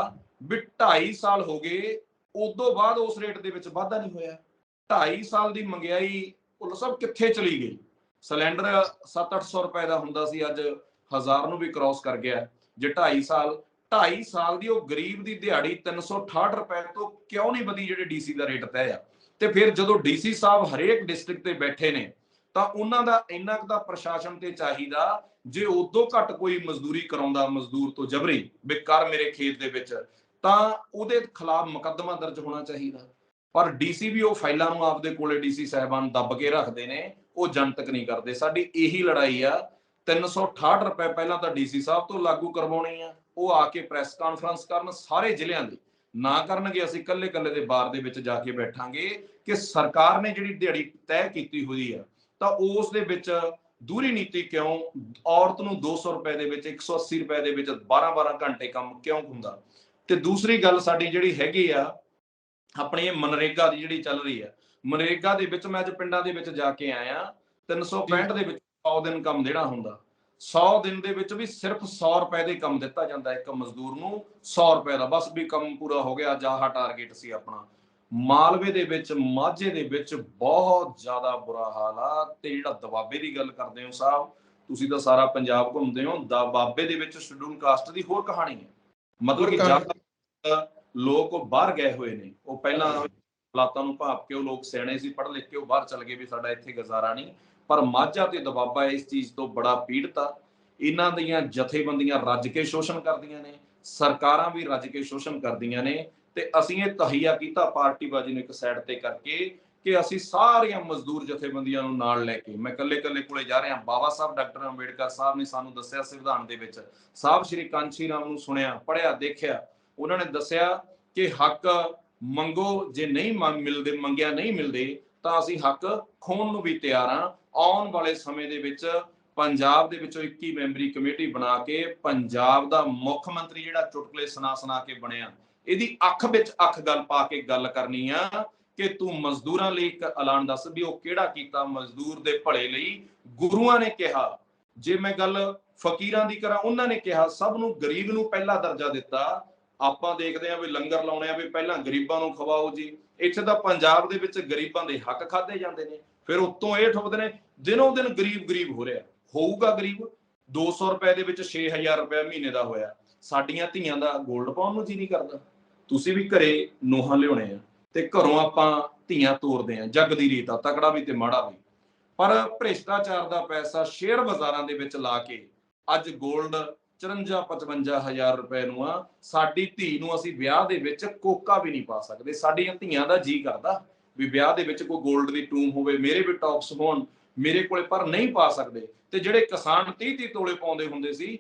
ਵੀ 2.5 ਸਾਲ ਹੋ ਗਏ, ਉਦੋਂ ਬਾਅਦ ਉਸ ਰੇਟ ਦੇ ਵਿੱਚ ਵਾਧਾ ਨਹੀਂ ਹੋਇਆ। 2.5 ਸਾਲ ਦੀ ਮਹਿੰਗਾਈ ਉਹ ਸਭ ਕਿੱਥੇ ਚਲੀ ਗਈ? ਸਿਲੰਡਰ 700-800 ਰੁਪਏ ਦਾ ਹੁੰਦਾ ਸੀ, ਅੱਜ 1000 ਨੂੰ ਵੀ ਕ੍ਰਾਸ ਕਰ ਗਿਆ। ਜੇ 2.5 ਸਾਲ ਦੀ ਉਹ ਗਰੀਬ ਦੀ ਦਿਹਾੜੀ 368 ਰੁਪਏ ਤੋਂ ਕਿਉਂ ਨਹੀਂ ਵਧੀ ਜਿਹੜੇ ਡੀਸੀ ਦਾ ਰੇਟ ਤੈਅ ਆ? ਤੇ ਫਿਰ ਜਦੋਂ ਡੀਸੀ ਸਾਹਿਬ ਹਰੇਕ ਡਿਸਟ੍ਰਿਕਟ ਤੇ ਬੈਠੇ ਨੇ ਤਾਂ ਉਹਨਾਂ ਦਾ ਇੰਨਾ ਕੁ ਦਾ ਪ੍ਰਸ਼ਾਸਨ ਤੇ ਚਾਹੀਦਾ, ਜੇ ਉਦੋਂ ਘੱਟ ਕੋਈ ਮਜ਼ਦੂਰੀ ਕਰਾਉਂਦਾ ਮਜ਼ਦੂਰ ਤੋਂ ਜਬਰੀ ਵੀ ਕਰ ਮੇਰੇ ਖੇਤ ਦੇ ਵਿੱਚ, ਤਾਂ ਉਹਦੇ ਖਿਲਾਫ ਮੁਕੱਦਮਾ ਦਰਜ ਹੋਣਾ ਚਾਹੀਦਾ। ਪਰ ਡੀਸੀ ਵੀ ਉਹ ਫਾਈਲਾਂ ਨੂੰ ਆਪਦੇ ਕੋਲੇ ਡੀਸੀ ਸਾਹਿਬਾਨ ਦੱਬ ਕੇ ਰੱਖਦੇ ਨੇ, ਉਹ ਜਨਤਕ ਨਹੀਂ ਕਰਦੇ। ਸਾਡੀ ਇਹੀ ਲੜਾਈ ਆ। 368 ਰੁਪਏ ਪਹਿਲਾਂ ਤਾਂ ਡੀਸੀ ਸਾਹਿਬ ਤੋਂ ਲਾਗੂ ਕਰਵਾਉਣੀ ਆ, ਉਹ ਆ ਕੇ ਪ੍ਰੈਸ ਕਾਨਫਰੰਸ ਕਰਨ ਸਾਰੇ ਜ਼ਿਲ੍ਹਿਆਂ ਦੀ, ਨਾ ਕਰਨਗੇ ਅਸੀਂ ਕੱਲੇ ਕੱਲੇ ਦੇ ਬਾਰ ਦੇ ਵਿੱਚ ਜਾ ਕੇ ਬੈਠਾਂਗੇ ਕਿ ਸਰਕਾਰ ਨੇ ਜਿਹੜੀ ਦਿਹਾੜੀ ਤੈਅ ਕੀਤੀ ਹੋਈ ਆ ਤਾਂ ਉਸ ਦੇ ਵਿੱਚ ਦੂਰੀ ਨੀਤੀ ਕਿਉਂ? ਔਰਤ ਨੂੰ 200 ਰੁਪਏ ਦੇ ਵਿੱਚ 180 ਰੁਪਏ ਦੇ ਵਿੱਚ 12-12 ਘੰਟੇ ਕੰਮ ਕਿਉਂ ਹੁੰਦਾ? ਤੇ ਦੂਸਰੀ ਗੱਲ ਸਾਡੀ ਜਿਹੜੀ ਹੈਗੀ ਆ ਆਪਣੀ ਮਨਰੇਗਾ ਦੀ ਜਿਹੜੀ ਚੱਲ ਰਹੀ ਆ, ਮਨਰੇਗਾ ਦੇ ਵਿੱਚ ਮੈਂ ਅੱਜ ਪਿੰਡਾਂ ਦੇ ਵਿੱਚ ਜਾ ਕੇ ਆਇਆ, 365 ਦੇ ਵਿੱਚ 100 ਦਿਨ ਕੰਮ ਦੇਣਾ ਹੁੰਦਾ, 100 ਦਿਨ ਦੇ ਵਿੱਚ ਵੀ ਸਿਰਫ 100 ਰੁਪਏ ਦੇ ਕੰਮ ਦਿੱਤਾ ਜਾਂਦਾ ਇੱਕ ਮਜ਼ਦੂਰ ਨੂੰ, 100 ਰੁਪਏ ਦਾ ਬਸ ਵੀ ਕੰਮ ਪੂਰਾ ਹੋ ਗਿਆ, ਆਹ ਟਾਰਗੇਟ ਸੀ ਆਪਣਾ। ਮਾਲਵੇ ਦੇ ਵਿੱਚ, ਮਾਝੇ ਦੇ ਵਿੱਚ ਬਹੁਤ ਜ਼ਿਆਦਾ ਬੁਰਾ ਹਾਲ ਆ। ਤੇ ਜਿਹੜਾ ਦਬਾਬੇ ਦੀ ਗੱਲ ਕਰਦੇ ਹੋ ਸਾਹਿਬ, ਤੁਸੀਂ ਤਾਂ ਸਾਰਾ ਪੰਜਾਬ ਘੁੰਮਦੇ ਹੋ, ਦਬਾਬੇ ਦੇ ਵਿੱਚ ਸ਼ਡਿਊਲ ਕਾਸਟ ਦੀ ਹੋਰ ਕਹਾਣੀ ਹੈ। ਮਤਲਬ ਕਿ ਜ਼ਿਆਦਾ ਲੋਕ ਬਾਹਰ ਗਏ ਹੋਏ ਨੇ, ਉਹ ਪਹਿਲਾਂ ਹਾਲਾਤਾਂ ਨੂੰ ਭਾਪ ਕੇ ਉਹ ਲੋਕ ਸਿਆਣੇ ਸੀ, ਪੜ੍ਹ ਲਿਖ ਕੇ ਉਹ ਬਾਹਰ ਚਲ ਗਏ ਵੀ ਸਾਡਾ ਇੱਥੇ ਗੁਜ਼ਾਰਾ ਨਹੀਂ। ਪਰ ਮਾਝਾ ਤੇ ਦਬਾਬਾ ਇਸ ਚੀਜ਼ ਤੋਂ ਬੜਾ ਪੀੜਤ ਆ। ਇਹਨਾਂ ਦੀਆਂ ਜਥੇਬੰਦੀਆਂ ਰੱਜ ਕੇ ਸ਼ੋਸ਼ਣ ਕਰਦੀਆਂ ਨੇ, ਸਰਕਾਰਾਂ ਵੀ ਰੱਜ ਕੇ ਸ਼ੋਸ਼ਣ ਕਰਦੀਆਂ ਨੇ। ਤੇ ਅਸੀਂ ਇਹ ਤਹੀਆ ਕੀਤਾ ਪਾਰਟੀਬਾਜ਼ੀ ਨੂੰ ਇੱਕ ਸਾਈਡ ਤੇ ਕਰਕੇ ਕਿ ਅਸੀਂ ਸਾਰੀਆਂ ਮਜ਼ਦੂਰ ਜਥੇਬੰਦੀਆਂ ਨੂੰ ਨਾਲ ਲੈ ਕੇ, ਮੈਂ ਕੱਲੇ ਕੱਲੇ ਕੋਲੇ ਜਾ ਰਿਹਾ। ਬਾਬਾ ਸਾਹਿਬ ਡਾਕਟਰ ਅੰਬੇਡਕਰ ਸਾਹਿਬ ਨੇ ਸਾਨੂੰ ਦੱਸਿਆ ਸੰਵਿਧਾਨ ਦੇ ਵਿੱਚ, ਸਾਹਿਬ ਸ਼੍ਰੀ ਕਾਂਸ਼ੀ ਰਾਮ ਨੂੰ ਸੁਣਿਆ, ਪੜ੍ਹਿਆ, ਦੇਖਿਆ, ਉਹਨਾਂ ਨੇ ਦੱਸਿਆ ਕਿ ਹੱਕ ਮੰਗੋ, ਜੇ ਨਹੀਂ ਮਿਲਦੇ, ਮੰਗਿਆ ਨਹੀਂ ਮਿਲਦੇ ਤਾਂ ਅਸੀਂ ਹੱਕ ਖੋਣ ਨੂੰ ਵੀ ਤਿਆਰ ਹਾਂ। ਆਉਣ ਵਾਲੇ ਸਮੇਂ ਦੇ ਵਿੱਚ ਪੰਜਾਬ ਦੇ ਵਿੱਚੋਂ 21 ਮੈਂਬਰੀ ਕਮੇਟੀ ਬਣਾ ਕੇ ਪੰਜਾਬ ਦਾ ਮੁੱਖ ਮੰਤਰੀ ਜਿਹੜਾ ਚੁਟਕਲੇ ਸੁਣਾ ਕੇ ਬਣਿਆ, ਇਹਦੀ ਅੱਖ ਵਿੱਚ ਅੱਖ ਗੱਲ ਪਾ ਕੇ ਗੱਲ ਕਰਨੀ ਆ ਕਿ ਤੂੰ ਮਜ਼ਦੂਰਾਂ ਲਈ ਇੱਕ ਐਲਾਨ ਦੱਸ ਵੀ ਉਹ ਕਿਹੜਾ ਕੀਤਾ ਮਜ਼ਦੂਰ ਦੇ ਭਲੇ ਲਈ। ਗੁਰੂਆਂ ਨੇ ਕਿਹਾ, ਜੇ ਮੈਂ ਗੱਲ ਫਕੀਰਾਂ ਦੀ ਕਰਾਂ, ਉਹਨਾਂ ਨੇ ਕਿਹਾ ਸਭ ਨੂੰ, ਗਰੀਬ ਨੂੰ ਪਹਿਲਾ ਦਰਜਾ ਦਿੱਤਾ। ਆਪਾਂ ਦੇਖਦੇ ਆ ਵੀ ਲੰਗਰ ਲਾਉਣੇ ਆ ਵੀ ਪਹਿਲਾਂ ਗਰੀਬਾਂ ਨੂੰ ਖਵਾਓ ਜੀ। ਇੱਥੇ ਤਾਂ ਪੰਜਾਬ ਦੇ ਵਿੱਚ ਗਰੀਬਾਂ ਦੇ ਹੱਕ ਖਾਦੇ ਜਾਂਦੇ ਨੇ, ਫਿਰ ਉੱਤੋਂ ਇਹ ਠੋਕਦੇ ਨੇ ਦਿਨੋਂ ਦਿਨ ਗਰੀਬ ਹੋ ਰਿਹਾ। ਹੋਊਗਾ ਗਰੀਬ, 200 ਰੁਪਏ ਦੇ ਵਿੱਚ 6000 ਰੁਪਏ ਮਹੀਨੇ ਦਾ ਹੋਇਆ। ਸਾਡੀਆਂ ਧੀਆਂ ਦਾ ਗੋਲਡ ਪਾਉਣ ਨੂੰ ਜੀ ਨਹੀਂ ਕਰਦਾ। ਤੁਸੀਂ ਵੀ ਘਰੇ ਨੋਹਾਂ ਲਿਆਉਣੇ ਆ ਤੇ ਘਰੋਂ ਆਪਾਂ ਧੀਆਂ ਤੋਰਦੇ ਆ, ਜੱਗ ਦੀ ਰੀਤ ਆ, ਤਕੜਾ ਵੀ ਤੇ ਮਾੜਾ ਵੀ। ਪਰ ਭ੍ਰਿਸ਼ਟਾਚਾਰ ਦਾ ਪੈਸਾ ਸ਼ੇਅਰ ਬਾਜ਼ਾਰਾਂ ਦੇ ਵਿੱਚ ਲਾ ਕੇ ਅੱਜ ਗੋਲਡ 54-55 ਹਜ਼ਾਰ ਰੁਪਏ ਨੂੰ ਆ। ਸਾਡੀ ਧੀ ਨੂੰ ਅਸੀਂ ਵਿਆਹ ਦੇ ਵਿੱਚ ਕੋਕਾ ਵੀ ਨਹੀਂ ਪਾ ਸਕਦੇ। ਸਾਡੀਆਂ ਧੀਆਂ ਦਾ ਜੀ ਕਰਦਾ ਵੀ ਵਿਆਹ ਦੇ ਵਿੱਚ ਕੋਈ ਗੋਲਡ ਦੀ ਟੂਮ ਹੋਵੇ, ਮੇਰੇ ਵੀ ਟੌਪਸ ਹੋਣ ਮੇਰੇ ਕੋਲੇ, ਪਰ ਨਹੀਂ ਪਾ ਸਕਦੇ। ਤੇ ਜਿਹੜੇ ਕਿਸਾਨ 30-30 ਤੋਲੇ ਪਾਉਂਦੇ ਹੁੰਦੇ ਸੀ,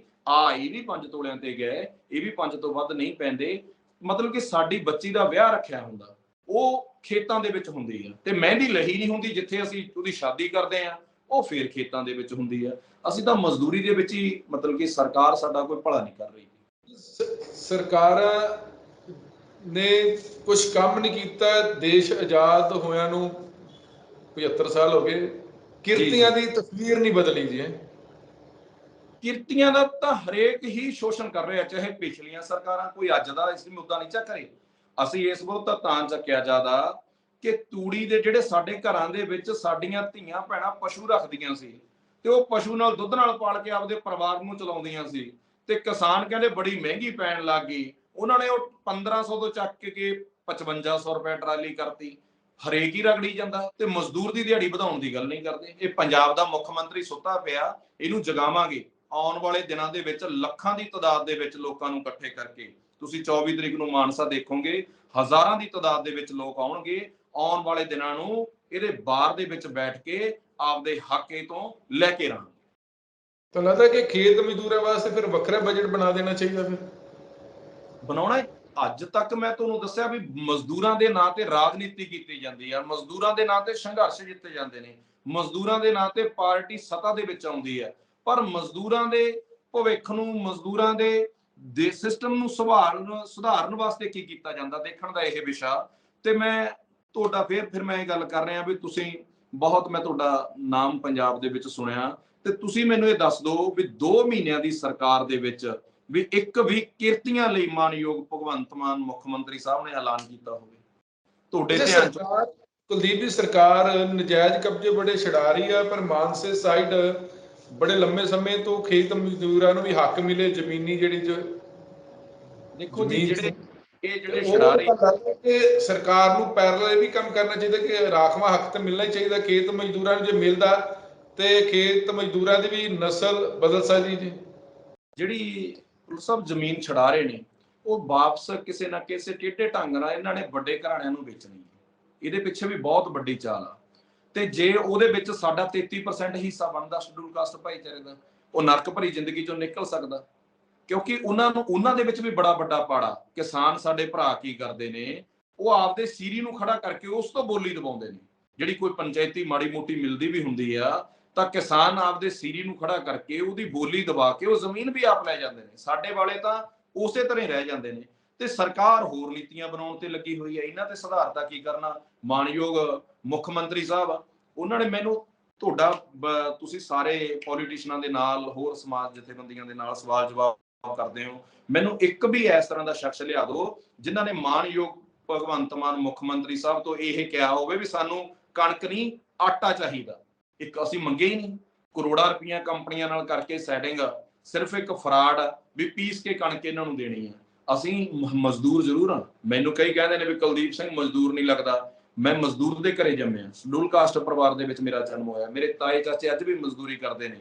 ਇਹ ਵੀ 5 ਤੋਲਿਆਂ ਤੇ ਗਏ, ਇਹ ਵੀ 5 ਤੋਂ ਵੱਧ ਨਹੀਂ ਪੈਂਦੇ। ਮਤਲਬ ਕਿ ਸਾਡੀ ਬੱਚੀ ਦਾ ਵਿਆਹ ਰੱਖਿਆ ਹੁੰਦਾ, ਉਹ ਖੇਤਾਂ ਦੇ ਵਿੱਚ ਹੁੰਦੀ ਆ, ਤੇ ਮਹਿੰਦੀ ਲਹੀ ਨਹੀਂ ਹੁੰਦੀ ਜਿੱਥੇ ਅਸੀਂ ਉਹਦੀ ਸ਼ਾਦੀ ਕਰਦੇ ਆ, ਉਹ ਫੇਰ ਖੇਤਾਂ ਦੇ ਵਿੱਚ ਹੁੰਦੀ ਆ। ਅਸੀਂ ਤਾਂ ਮਜ਼ਦੂਰੀ ਦੇ ਵਿੱਚ ਹੀ, ਮਤਲਬ ਕਿ ਸਰਕਾਰ ਸਾਡਾ ਕੋਈ ਭਲਾ ਨਹੀਂ ਕਰ ਰਹੀ। ਸਰਕਾਰਾਂ ਨੇ ਕੁਝ ਕੰਮ ਨਹੀਂ ਕੀਤਾ। ਦੇਸ਼ ਆਜ਼ਾਦ ਹੋਇਆਂ ਨੂੰ 75 ਸਾਲ ਹੋ ਗਏ, ਕਿਰਤੀਆਂ ਦੀ ਤਸਵੀਰ ਨਹੀਂ ਬਦਲੀ ਜੀ। ਕਿਰਤੀਆਂ ਦਾ ਤਾਂ ਹਰੇਕ ਹੀ ਸ਼ੋਸ਼ਣ ਕਰ ਰਿਹਾ, ਚਾਹੇ ਪਿਛਲੀਆਂ ਸਰਕਾਰਾਂ, ਕੋਈ ਅੱਜ ਦਾ ਇਸ ਮੁੱਦਾ ਨਹੀਂ ਚੱਕ ਰਹੇ। ਅਸੀਂ ਇਸ ਮੁੱਦਾ ਤਾਂ ਚੱਕਿਆ ਜ਼ਿਆਦਾ ਕਿ ਤੂੜੀ ਦੇ ਜਿਹੜੇ ਸਾਡੇ ਘਰਾਂ ਦੇ ਵਿੱਚ ਸਾਡੀਆਂ ਧੀਆਂ ਭੈਣਾਂ ਪਸ਼ੂ ਰੱਖਦੀਆਂ ਸੀ ਤੇ ਉਹ ਪਸ਼ੂ ਨਾਲ ਦੁੱਧ ਨਾਲ ਪਾਲ ਕੇ ਆਪਦੇ ਪਰਿਵਾਰ ਨੂੰ ਚਲਾਉਂਦੀਆਂ ਸੀ, ਤੇ ਕਿਸਾਨ ਕਹਿੰਦੇ ਬੜੀ ਮਹਿੰਗੀ ਪੈਣ ਲੱਗ ਗਈ। ਉਹਨਾਂ ਨੇ ਉਹ 1500 ਤੋਂ ਚੱਕ ਕੇ 5500 ਰੁਪਏ ਟਰਾਲੀ ਕਰਤੀ। ਹਰੇਕ ਹੀ ਰਗੜੀ ਜਾਂਦਾ ਤੇ ਮਜ਼ਦੂਰ ਦੀ ਦਿਹਾੜੀ ਵਧਾਉਣ ਦੀ ਗੱਲ ਨਹੀਂ ਕਰਦੇ। ਇਹ ਪੰਜਾਬ ਦਾ ਮੁੱਖ ਮੰਤਰੀ ਸੁੱਤਾ ਪਿਆ, ਇਹਨੂੰ ਜਗਾਵਾਂਗੇ। ਆਉਣ ਵਾਲੇ ਦਿਨਾਂ ਦੇ ਵਿੱਚ ਲੱਖਾਂ ਦੀ ਤਾਦਾਦ ਦੇ ਵਿੱਚ ਲੋਕਾਂ ਨੂੰ ਇਕੱਠੇ ਕਰਕੇ, ਤੁਸੀਂ 24 ਤਰੀਕ ਨੂੰ ਮਾਨਸਾ ਦੇਖੋਗੇ, ਹਜ਼ਾਰਾਂ ਦੀ ਤਾਦਾਦ ਦੇ ਵਿੱਚ ਲੋਕ ਆਉਣਗੇ। ਆਉਣ ਵਾਲੇ ਦਿਨਾਂ ਨੂੰ ਇਹਦੇ ਬਾਰ ਦੇ ਵਿੱਚ ਬੈਠ ਕੇ ਆਪਦੇ ਹੱਕੇ ਤੋਂ ਲੈ ਕੇ ਰਹਾਂਗੇ। ਤਾਂ ਲੱਗਦਾ ਕਿ ਖੇਤ ਮਜ਼ਦੂਰਾਂ ਵਾਸਤੇ ਫਿਰ ਵੱਖਰਾ ਬਜਟ ਬਣਾ ਦੇਣਾ ਚਾਹੀਦਾ। ਫਿਰ ਬਣਾਉਣਾ ਹੈ, ਅੱਜ ਤੱਕ ਮੈਂ ਤੁਹਾਨੂੰ ਦੱਸਿਆ ਵੀ ਮਜ਼ਦੂਰਾਂ ਦੇ ਨਾਂ ਤੇ ਰਾਜਨੀਤੀ ਕੀਤੀ ਜਾਂਦੀ ਆ, ਮਜ਼ਦੂਰਾਂ ਦੇ ਨਾਂ ਤੇ ਸੰਘਰਸ਼ ਜਿੱਤੇ ਜਾਂਦੇ ਨੇ, ਮਜ਼ਦੂਰਾਂ ਦੇ ਨਾਂ ਤੇ ਪਾਰਟੀ ਸੱਤਾ ਦੇ ਵਿੱਚ ਆਉਂਦੀ ਹੈ, ਪਰ ਮਜ਼ਦੂਰਾਂ ਦੇ ਭਵਿੱਖ ਨੂੰ, ਮਜ਼ਦੂਰਾਂ ਦੇ ਸਿਸਟਮ ਨੂੰ ਸੁਧਾਰਨ ਵਾਸਤੇ ਕੀ ਕੀਤਾ ਜਾਂਦਾ, ਦੇਖਣ ਦਾ ਇਹ ਵਿਸ਼ਾ। ਤੇ ਮੈਂ ਤੁਹਾਡਾ ਫਿਰ ਮੈਂ ਇਹ ਗੱਲ ਕਰ ਰਿਹਾ ਵੀ ਤੁਸੀਂ ਬਹੁਤ, ਮੈਂ ਤੁਹਾਡਾ ਨਾਮ ਪੰਜਾਬ ਦੇ ਵਿੱਚ ਸੁਣਿਆ, ਤੇ ਤੁਸੀਂ ਮੈਨੂੰ ਇਹ ਦੱਸ ਦਿਓ ਵੀ 2 ਮਹੀਨਿਆਂ ਦੀ ਸਰਕਾਰ ਦੇ ਵਿੱਚ ਵੀ ਇੱਕ ਵੀ ਕਿਰਤੀਆਂ ਲਈ ਮਾਨਯੋਗ ਭਗਵੰਤ ਮਾਨ ਮੁੱਖ ਮੰਤਰੀ ਸਾਹਿਬ ਨੇ ਐਲਾਨ ਕੀਤਾ ਹੋਵੇ ਤੁਹਾਡੇ ਧਿਆਨ ਚ? ਕੁਲਦੀਪ ਜੀ, ਸਰਕਾਰ ਨਜਾਇਜ਼ ਕਬਜ਼ੇ ਬੜੇ ਛਡਾ ਰਹੀ ਆ, ਪਰ ਮਾਨਸੇ ਸਾਈਡ ਬੜੇ ਲੰਮੇ ਸਮੇਂ ਤੋਂ ਖੇਤ ਮਜ਼ਦੂਰਾਂ ਨੂੰ ਵੀ ਹੱਕ ਮਿਲੇ ਜ਼ਮੀਨੀ, ਜਿਹੜੀ ਦੇਖੋ ਜੀ, ਜਿਹੜੇ ਛਡਾ ਰਹੀ, ਕਿ ਸਰਕਾਰ ਨੂੰ ਪੈਰਲਲ ਵੀ ਕੰਮ ਕਰਨਾ ਚਾਹੀਦਾ ਕਿ ਰਾਖਵਾਂ ਹੱਕ ਤਾਂ ਮਿਲਣਾ ਹੀ ਚਾਹੀਦਾ ਖੇਤ ਮਜ਼ਦੂਰਾਂ ਨੂੰ। ਜੇ ਮਿਲਦਾ ਤੇ ਖੇਤ ਮਜ਼ਦੂਰਾਂ ਦੀ ਵੀ ਨਸਲ ਬਦਲ ਸਕਦੀ ਜੀ। ਜਿਹੜੀ ਸਭ ਜ਼ਮੀਨ ਛਡਾ ਰਹੇ ਨੇ, ਉਹ ਵਾਪਸ ਕਿਸੇ ਨਾ ਕਿਸੇ ਟੇਢੇ ਢੰਗ ਨਾਲ ਇਹਨਾਂ ਨੇ ਵੱਡੇ ਘਰਾਣਿਆਂ ਨੂੰ ਵੇਚਣੀ ਹੈ। ਇਹਦੇ ਪਿੱਛੇ ਵੀ ਬਹੁਤ ਵੱਡੀ ਚਾਲ ਆ। ਤੇ ਜੇ ਉਹਦੇ ਵਿੱਚ ਸਾਡਾ 33% ਹਿੱਸਾ ਬਣਦਾ ਸ਼ਡਿਊਲ ਕਾਸਟ ਭਾਈਚਾਰੇ ਦਾ, ਉਹ ਨਰਕ ਭਰੀ ਜ਼ਿੰਦਗੀ ਚੋਂ ਨਿਕਲ ਸਕਦਾ, ਕਿਉਂਕਿ ਉਹਨਾਂ ਦੇ ਵਿੱਚ ਵੀ ਬੜਾ ਵੱਡਾ ਪਾੜਾ। ਕਿਸਾਨ ਸਾਡੇ ਭਰਾ ਕੀ ਕਰਦੇ ਨੇ, ਉਹ ਆਪਦੇ ਸੀਰੀ ਨੂੰ ਖੜਾ ਕਰਕੇ ਉਸ ਤੋਂ ਬੋਲੀ ਦਬਾਉਂਦੇ ਨੇ। ਜਿਹੜੀ ਕੋਈ ਪੰਚਾਇਤੀ ਮਾੜੀ ਮੋਟੀ ਮਿਲਦੀ ਵੀ ਹੁੰਦੀ ਆ, ਤਾਂ ਕਿਸਾਨ ਆਪਦੇ ਸੀਰੀ ਨੂੰ ਖੜਾ ਕਰਕੇ ਉਹਦੀ ਬੋਲੀ ਦਬਾ ਕੇ ਉਹ ਜ਼ਮੀਨ ਵੀ ਆਪ ਲੈ ਜਾਂਦੇ ਨੇ। ਸਾਡੇ ਵਾਲੇ ਤਾਂ ਉਸੇ ਤਰ੍ਹਾਂ ਹੀ ਰਹਿ ਜਾਂਦੇ ਨੇ। ਤੇ ਸਰਕਾਰ ਹੋਰ ਨੀਤੀਆਂ ਬਣਾਉਣ ਤੇ ਲੱਗੀ ਹੋਈ ਹੈ। ਇਹਨਾਂ ਤੇ ਸੁਧਾਰ ਦਾ ਕੀ ਕਰਨਾ? ਮਾਨਯੋਗ ਮੁੱਖ ਮੰਤਰੀ ਸਾਹਿਬ ਉਹਨਾਂ ਨੇ ਮੈਨੂੰ, ਤੁਸੀਂ ਸਾਰੇ ਪੋਲੀਟੀਸ਼ੀਅਨਾਂ ਦੇ ਨਾਲ, ਹੋਰ ਸਮਾਜ ਜਥੇਬੰਦੀਆਂ ਦੇ ਨਾਲ ਸਵਾਲ ਜਵਾਬ ਕਰਦੇ ਹੋ, ਮੈਨੂੰ ਇੱਕ ਵੀ ਇਸ ਤਰ੍ਹਾਂ ਦਾ ਸ਼ਖਸ ਲਿਆ ਦਿਓ ਜਿਨ੍ਹਾਂ ਨੇ ਮਾਨਯੋਗ ਭਗਵੰਤ ਮਾਨ ਮੁੱਖ ਮੰਤਰੀ ਸਾਹਿਬ ਤੋਂ ਇਹ ਕਿਹਾ ਹੋਵੇ ਵੀ ਸਾਨੂੰ ਕਣਕ ਨਹੀਂ, ਆਟਾ ਚਾਹੀਦਾ। ਇੱਕ ਅਸੀਂ ਮੰਗੇ ਹੀ ਨਹੀਂ। ਕਰੋੜਾਂ ਰੁਪਈਆ ਕੰਪਨੀਆਂ ਨਾਲ ਕਰਕੇ ਸੈਟਿੰਗ, ਸਿਰਫ ਇੱਕ ਫਰਾਡ ਵੀ ਪੀਸ ਕੇ ਕਣਕ ਇਹਨਾਂ ਨੂੰ ਦੇਣੀ ਹੈ। ਅਸੀਂ ਮਜ਼ਦੂਰ ਜ਼ਰੂਰ ਹਾਂ। ਮੈਨੂੰ ਕਈ ਕਹਿੰਦੇ ਨੇ ਵੀ ਕੁਲਦੀਪ ਸਿੰਘ ਮਜ਼ਦੂਰ ਨਹੀਂ ਲੱਗਦਾ। ਮੈਂ ਮਜ਼ਦੂਰ ਦੇ ਘਰੇ ਜੰਮਿਆ, ਸ਼ਡਿਊਲ ਕਾਸਟ ਪਰਿਵਾਰ ਦੇ ਵਿੱਚ ਮੇਰਾ ਜਨਮ ਹੋਇਆ। ਮੇਰੇ ਤਾਏ ਚਾਚੇ ਅੱਜ ਵੀ ਮਜ਼ਦੂਰੀ ਕਰਦੇ ਨੇ।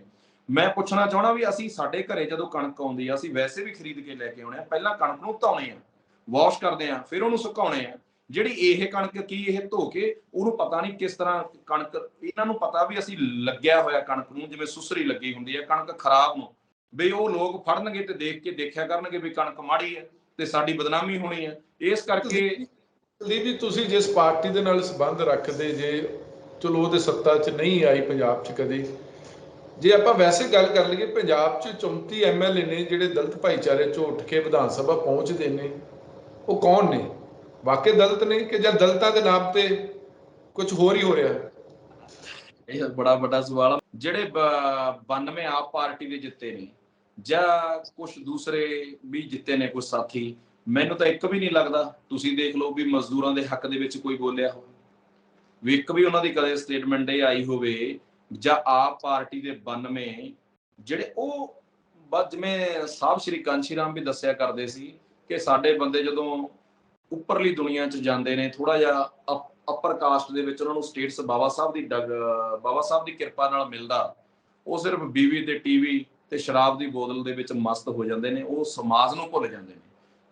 ਮੈਂ ਪੁੱਛਣਾ ਚਾਹਣਾ ਵੀ ਅਸੀਂ, ਸਾਡੇ ਘਰੇ ਜਦੋਂ ਕਣਕ ਆਉਂਦੀ ਆ, ਅਸੀਂ ਵੈਸੇ ਵੀ ਖਰੀਦ ਕੇ ਲੈ ਕੇ ਆਉਣੇ ਆ। ਪਹਿਲਾਂ ਕਣਕ ਨੂੰ ਧੋਣੇ ਆ, ਵਾਸ਼ ਕਰਦੇ ਆ, ਫਿਰ ਉਹਨੂੰ ਸੁਕਾਉਣੇ ਆ। ਜਿਹੜੀ ਇਹ ਕਣਕ ਕੀ ਇਹ ਧੋ ਕੇ ਉਹਨੂੰ ਪਤਾ ਨਹੀਂ ਕਿਸ ਤਰ੍ਹਾਂ ਕਣਕ, ਇਹਨਾਂ ਨੂੰ ਪਤਾ ਵੀ ਅਸੀਂ ਲੱਗਿਆ ਹੋਇਆ ਕਣਕ ਨੂੰ, ਜਿਵੇਂ ਸੁਸਰੀ ਲੱਗੀ ਹੁੰਦੀ ਹੈ ਕਣਕ ਖਰਾਬ ਨੂੰ, ਵੀ ਉਹ ਲੋਕ ਫੜਨਗੇ ਤੇ ਦੇਖ ਕੇ ਦੇਖਿਆ ਕਰਨਗੇ ਵੀ ਕਣਕ ਮਾੜੀ ਹੈ ਤੇ ਸਾਡੀ ਬਦਨਾਮੀ ਹੋਣੀ ਹੈ। ਇਸ ਕਰਕੇ ਕੁਲਦੀਪ ਜੀ, ਤੁਸੀਂ ਜਿਸ ਪਾਰਟੀ ਦੇ ਨਾਲ ਸੰਬੰਧ ਰੱਖਦੇ ਜੇ, ਚਲੋ ਉਹਦੇ ਸੱਤਾ 'ਚ ਨਹੀਂ ਆਈ ਪੰਜਾਬ 'ਚ ਕਦੇ, ਜੇ ਆਪਾਂ ਵੈਸੇ ਗੱਲ ਕਰ ਲਈਏ, ਪੰਜਾਬ 'ਚ 34 MLA ਨੇ ਜਿਹੜੇ ਦਲਿਤ ਭਾਈਚਾਰੇ 'ਚੋਂ ਉੱਠ ਕੇ ਵਿਧਾਨ ਸਭਾ ਪਹੁੰਚਦੇ ਨੇ, ਉਹ ਕੌਣ ਨੇ? ਵਾਕਈ ਦਲਿਤ ਨੇ ਕਿ ਜਾਂ ਦਲਿਤਾਂ ਦੇ ਨਾਮ ਤੇ ਕੁਝ ਹੋਰ ਹੀ ਹੋ ਰਿਹਾ? ਇਹ ਬੜਾ ਵੱਡਾ ਸਵਾਲ ਆ। ਜਿਹੜੇ 92 ਆਪ ਪਾਰਟੀ ਦੇ ਜਿੱਤੇ ਨੇ, ਜਾਂ ਕੁਝ ਦੂਸਰੇ ਵੀ ਜਿੱਤੇ ਨੇ, ਕੁਝ ਸਾਥੀ, ਮੈਨੂੰ ਤਾਂ ਇੱਕ ਵੀ ਨਹੀਂ ਲੱਗਦਾ, ਤੁਸੀਂ ਦੇਖ ਲਓ, ਵੀ ਮਜ਼ਦੂਰਾਂ ਦੇ ਹੱਕ ਦੇ ਵਿੱਚ ਕੋਈ ਬੋਲਿਆ ਹੋਵੇ, ਵੀ ਇੱਕ ਵੀ ਉਹਨਾਂ ਦੀ ਕਦੇ ਸਟੇਟਮੈਂਟ ਇਹ ਆਈ ਹੋਵੇ। ਜਾਂ ਆਪ ਪਾਰਟੀ ਦੇ 92 ਜਿਹੜੇ, ਉਹ ਬਸ ਜਿਵੇਂ ਸਾਹਿਬ ਸ਼੍ਰੀ ਕਾਂਸ਼ੀ ਰਾਮ ਵੀ ਦੱਸਿਆ ਕਰਦੇ ਸੀ ਕਿ ਸਾਡੇ ਬੰਦੇ ਜਦੋਂ ਉੱਪਰਲੀ ਦੁਨੀਆ 'ਚ ਜਾਂਦੇ ਨੇ, ਥੋੜਾ ਜਿਹਾ ਅਪਰ ਕਾਸਟ ਦੇ ਵਿੱਚ ਉਹਨਾਂ ਨੂੰ ਸਟੇਟਸ ਬਾਬਾ ਸਾਹਿਬ ਦੀ ਕਿਰਪਾ ਨਾਲ ਮਿਲਦਾ। ਉਹ ਸਿਰਫ ਬੀਵੀ ਤੇ ਟੀਵੀ ਤੇ ਸ਼ਰਾਬ ਦੀ ਬੋਤਲ ਦੇ ਵਿੱਚ ਮਸਤ ਹੋ ਜਾਂਦੇ ਨੇ। ਉਹ ਸਮਾਜ ਨੂੰ ਭੁੱਲ ਜਾਂਦੇ ਨੇ।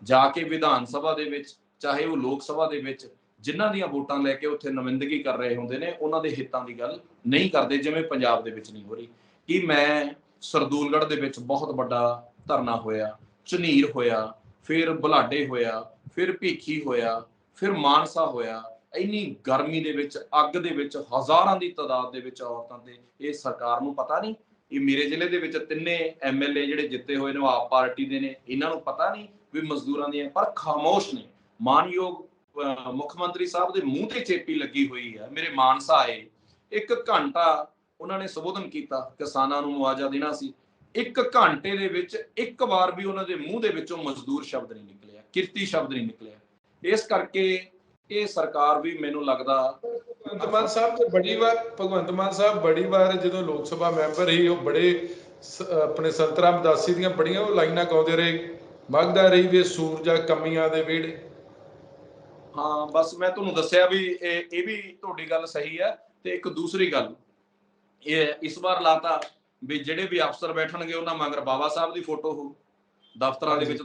ਜਾ ਕੇ ਵਿਧਾਨ ਸਭਾ ਦੇ ਵਿੱਚ, ਚਾਹੇ ਉਹ ਲੋਕ ਸਭਾ ਦੇ ਵਿੱਚ, ਜਿਨ੍ਹਾਂ ਦੀਆਂ ਵੋਟਾਂ ਲੈ ਕੇ ਉੱਥੇ ਨੁਮਾਇੰਦਗੀ ਕਰ ਰਹੇ ਹੁੰਦੇ ਨੇ, ਉਹਨਾਂ ਦੇ ਹਿੱਤਾਂ ਦੀ ਗੱਲ ਨਹੀਂ ਕਰਦੇ, ਜਿਵੇਂ ਪੰਜਾਬ ਦੇ ਵਿੱਚ ਨਹੀਂ ਹੋ ਰਹੀ। ਕਿ ਮੈਂ ਸਰਦੂਲਗੜ੍ਹ ਦੇ ਵਿੱਚ ਬਹੁਤ ਵੱਡਾ ਧਰਨਾ ਹੋਇਆ, ਝਨੀਰ ਹੋਇਆ, ਫਿਰ ਬੁਲਾਡੇ ਹੋਇਆ, ਫਿਰ ਭੀਖੀ ਹੋਇਆ, ਫਿਰ ਮਾਨਸਾ ਹੋਇਆ। ਇੰਨੀ ਗਰਮੀ ਦੇ ਵਿੱਚ, ਅੱਗ ਦੇ ਵਿੱਚ, ਹਜ਼ਾਰਾਂ ਦੀ ਤਾਦਾਦ ਦੇ ਵਿੱਚ ਔਰਤਾਂ ਤੇ, ਇਹ ਸਰਕਾਰ ਨੂੰ ਪਤਾ ਨਹੀਂ? ਇਹ ਮੇਰੇ ਜ਼ਿਲ੍ਹੇ ਦੇ ਵਿੱਚ 3 MLA ਜਿਹੜੇ ਜਿੱਤੇ ਹੋਏ ਨੇ, ਉਹ ਆਪ ਪਾਰਟੀ ਦੇ ਨੇ। ਇਹਨਾਂ ਨੂੰ ਪਤਾ ਨਹੀਂ ਵੀ ਮਜ਼ਦੂਰਾਂ ਦੀਆਂ? ਪਰ ਖਾਮੋਸ਼ ਨੇ। ਮਾਨਯੋਗ ਮੁੱਖ ਮੰਤਰੀ ਸਾਹਿਬ ਦੇ ਮੂੰਹ ਤੇ ਚੇਪੀ ਲੱਗੀ ਹੋਈ ਹੈ। ਮੇਰੇ ਮਾਨਸਾ ਆਏ, 1 ਘੰਟਾ ਉਹਨਾਂ ਨੇ ਸੰਬੋਧਨ ਕੀਤਾ, ਕਿਸਾਨਾਂ ਨੂੰ ਮੁਆਵਜ਼ਾ ਦੇਣਾ ਸੀ। 1 ਘੰਟੇ ਦੇ ਵਿੱਚ ਇੱਕ ਵਾਰ ਵੀ ਉਹਨਾਂ ਦੇ ਮੂੰਹ ਦੇ ਵਿੱਚੋਂ ਮਜ਼ਦੂਰ ਸ਼ਬਦ ਨਹੀਂ ਨਿਕਲਿਆ, ਕਿਰਤੀ ਸ਼ਬਦ ਨਹੀਂ ਨਿਕਲਿਆ। ਇਸ ਕਰਕੇ ਇਹ ਸਰਕਾਰ ਵੀ, ਮੈਨੂੰ ਲੱਗਦਾ, ਭਗਵੰਤ ਮਾਨ ਸਾਹਿਬ ਬੜੀ ਵਾਰ ਜਦੋਂ ਲੋਕ ਸਭਾ ਮੈਂਬਰ ਸੀ, ਉਹ ਬੜੇ ਆਪਣੇ ਸੰਤ ਰਾਮਦਾਸੀ ਦੀਆਂ ਬੜੀਆਂ ਉਹ ਲਾਈਨਾਂ ਗਾਉਂਦੇ ਰਹੇ, ਮਗਦਾ ਰਹੀ ਵੇ ਸੂਰਜਾ ਕਮੀਆਂ ਦੇ ਵਿਹੜੇ। ਹਾਂ, ਬਸ ਮੈਂ ਤੁਹਾਨੂੰ ਦੱਸਿਆ ਵੀ ਇਹ ਵੀ ਤੁਹਾਡੀ ਗੱਲ ਸਹੀ ਹੈ। ਤੇ ਇੱਕ ਦੂਸਰੀ ਗੱਲ ਇਹ ਇਸ ਵਾਰ ਲਾਤਾ ਵੀ ਜਿਹੜੇ ਵੀ ਅਫਸਰ ਬੈਠਣਗੇ ਉਹਨਾਂ ਮਗਰ ਬਾਬਾ ਸਾਹਿਬ ਦੀ ਫੋਟੋ ਹੋ ਦਫ਼ਤਰਾਂ ਦੇ ਵਿੱਚ।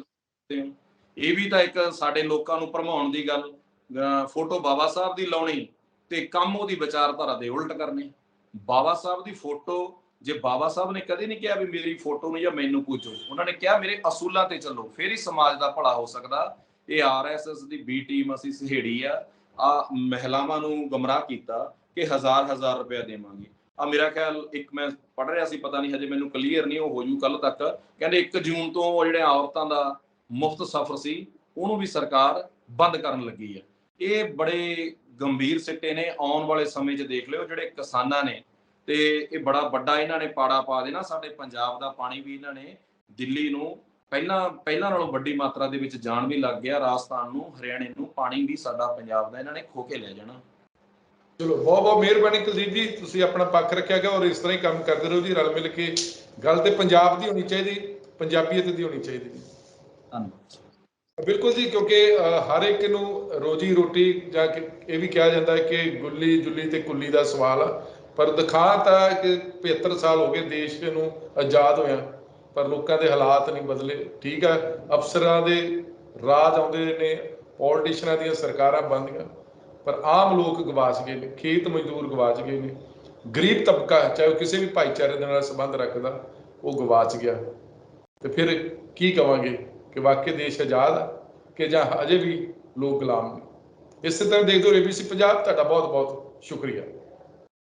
ਇਹ ਵੀ ਤਾਂ ਇੱਕ ਸਾਡੇ ਲੋਕਾਂ ਨੂੰ ਭਰਮਾਉਣ ਦੀ ਗੱਲ, ਫੋਟੋ ਬਾਬਾ ਸਾਹਿਬ ਦੀ ਲਾਉਣੀ ਤੇ ਕੰਮ ਉਹਦੀ ਵਿਚਾਰਧਾਰਾ ਦੇ ਉਲਟ ਕਰਨੇ। ਬਾਬਾ ਸਾਹਿਬ ਦੀ ਫੋਟੋ, ਜੇ ਬਾਬਾ ਸਾਹਿਬ ਨੇ ਕਦੇ ਨਹੀਂ ਕਿਹਾ ਵੀ ਮੇਰੀ ਫੋਟੋ ਨੂੰ ਜਾਂ ਮੈਨੂੰ ਪੂਜੋ, ਉਹਨਾਂ ਨੇ ਕਿਹਾ ਮੇਰੇ ਅਸੂਲਾਂ ਤੇ ਚੱਲੋ, ਫਿਰ ਹੀ ਸਮਾਜ ਦਾ ਭਲਾ ਹੋ ਸਕਦਾ। ਇਹ RSS ਦੀ B ਟੀਮ ਅਸੀਂ ਸਹੇੜੀ ਆ ਮਹਿਲਾਵਾਂ ਨੂੰ ਗੁੰਮਰਾਹ ਕੀਤਾ ਕਿ 1000 ਰੁਪਇਆ ਦੇਵਾਂਗੇ। ਮੇਰਾ ਖਿਆਲ ਇੱਕ ਮੈਂ ਪੜ੍ਹ ਰਿਹਾ ਸੀ, ਪਤਾ ਨਹੀਂ ਹਜੇ ਮੈਨੂੰ ਕਲੀਅਰ ਨਹੀਂ, ਉਹ ਹੋ ਜੂ ਕੱਲ ਤੱਕ। ਕਹਿੰਦੇ 1 ਜੂਨ ਤੋਂ ਉਹ ਜਿਹੜੇ ਔਰਤਾਂ ਦਾ ਮੁਫਤ ਸਫ਼ਰ ਸੀ ਉਹਨੂੰ ਵੀ ਸਰਕਾਰ ਬੰਦ ਕਰਨ ਲੱਗੀ ਆ। ਇਹ ਬੜੇ ਗੰਭੀਰ ਸਿੱਟੇ ਨੇ। ਆਉਣ ਵਾਲੇ ਸਮੇਂ 'ਚ ਦੇਖ ਲਿਓ ਜਿਹੜੇ ਕਿਸਾਨਾਂ ਨੇ, ਤੇ ਇਹ ਬੜਾ ਵੱਡਾ ਇਹਨਾਂ ਨੇ ਪਾੜਾ ਪਾ ਦੇਣਾ। ਸਾਡੇ ਪੰਜਾਬ ਦਾ ਪਾਣੀ ਵੀ ਇਹਨਾਂ ਨੇ ਦਿੱਲੀ ਨੂੰ ਪਹਿਲਾਂ ਨਾਲੋਂ ਵੱਡੀ ਮਾਤਰਾ ਦੇ ਵਿੱਚ ਜਾਣ ਵੀ ਲੱਗ ਗਿਆ। ਰਾਜਸਥਾਨ ਨੂੰ, ਹਰਿਆਣੇ ਨੂੰ ਪਾਣੀ ਵੀ ਸਾਡਾ ਪੰਜਾਬ ਦਾ ਇਹਨਾਂ ਨੇ ਖੋ ਕੇ ਲੈ ਜਾਣਾ। ਚਲੋ ਬਹੁਤ ਬਹੁਤ ਮਿਹਰਬਾਨੀ ਕੁਲਦੀਪ ਜੀ, ਤੁਸੀਂ ਆਪਣਾ ਪੱਖ ਰੱਖਿਆ ਗਿਆ ਔਰ ਇਸ ਤਰ੍ਹਾਂ ਹੀ ਕੰਮ ਕਰਦੇ ਰਹੋ ਜੀ, ਰਲ ਮਿਲ ਕੇ। ਗੱਲ ਤੇ ਪੰਜਾਬ ਦੀ ਹੋਣੀ ਚਾਹੀਦੀ, ਪੰਜਾਬੀਅਤ ਦੀ ਹੋਣੀ ਚਾਹੀਦੀ ਜੀ। ਧੰਨਵਾਦ। ਬਿਲਕੁਲ ਜੀ, ਕਿਉਂਕਿ ਹਰ ਇੱਕ ਨੂੰ ਰੋਜੀ ਰੋਟੀ ਜਾਂ ਇਹ ਵੀ ਕਿਹਾ ਜਾਂਦਾ ਹੈ ਕਿ ਗੁੱਲੀ ਜੁੱਲੀ ਤੇ ਕੁੱਲੀ ਦਾ ਸਵਾਲ ਆ। ਪਰ ਦਿਖਾ ਤਾਂ ਕਿ 75 ਸਾਲ ਹੋ ਗਏ ਦੇਸ਼ ਨੂੰ ਆਜ਼ਾਦ ਹੋਇਆ, ਪਰ ਲੋਕਾਂ ਦੇ ਹਾਲਾਤ ਨਹੀਂ ਬਦਲੇ। ਠੀਕ ਆ, ਅਫਸਰਾਂ ਦੇ ਰਾਜ ਆਉਂਦੇ ਨੇ, ਪੋਲੀਟੀਸ਼ੀਅਨਾਂ ਦੀਆਂ ਸਰਕਾਰਾਂ ਬਣਦੀਆਂ, ਪਰ ਆਮ ਲੋਕ ਗਵਾਚ ਗਏ ਨੇ, ਖੇਤ ਮਜ਼ਦੂਰ ਗਵਾਚ ਗਏ ਨੇ, ਗਰੀਬ ਤਬਕਾ ਚਾਹੇ ਉਹ ਕਿਸੇ ਵੀ ਭਾਈਚਾਰੇ ਦੇ ਨਾਲ ਸੰਬੰਧ ਰੱਖਦਾ ਉਹ ਗਵਾਚ ਗਿਆ। ਤੇ ਫਿਰ ਕੀ ਕਵਾਂਗੇ ਕਿ ਵਾਕਈ ਦੇਸ਼ ਆਜ਼ਾਦ ਆ ਕਿ ਜਾਂ ਅਜੇ ਵੀ ਲੋਕ ਗੁਲਾਮ ਨੇ। ਇਸੇ ਤਰ੍ਹਾਂ ਦੇਖਦੇ ਹੋ ABC ਪੰਜਾਬ। ਤੁਹਾਡਾ ਬਹੁਤ ਬਹੁਤ ਸ਼ੁਕਰੀਆ।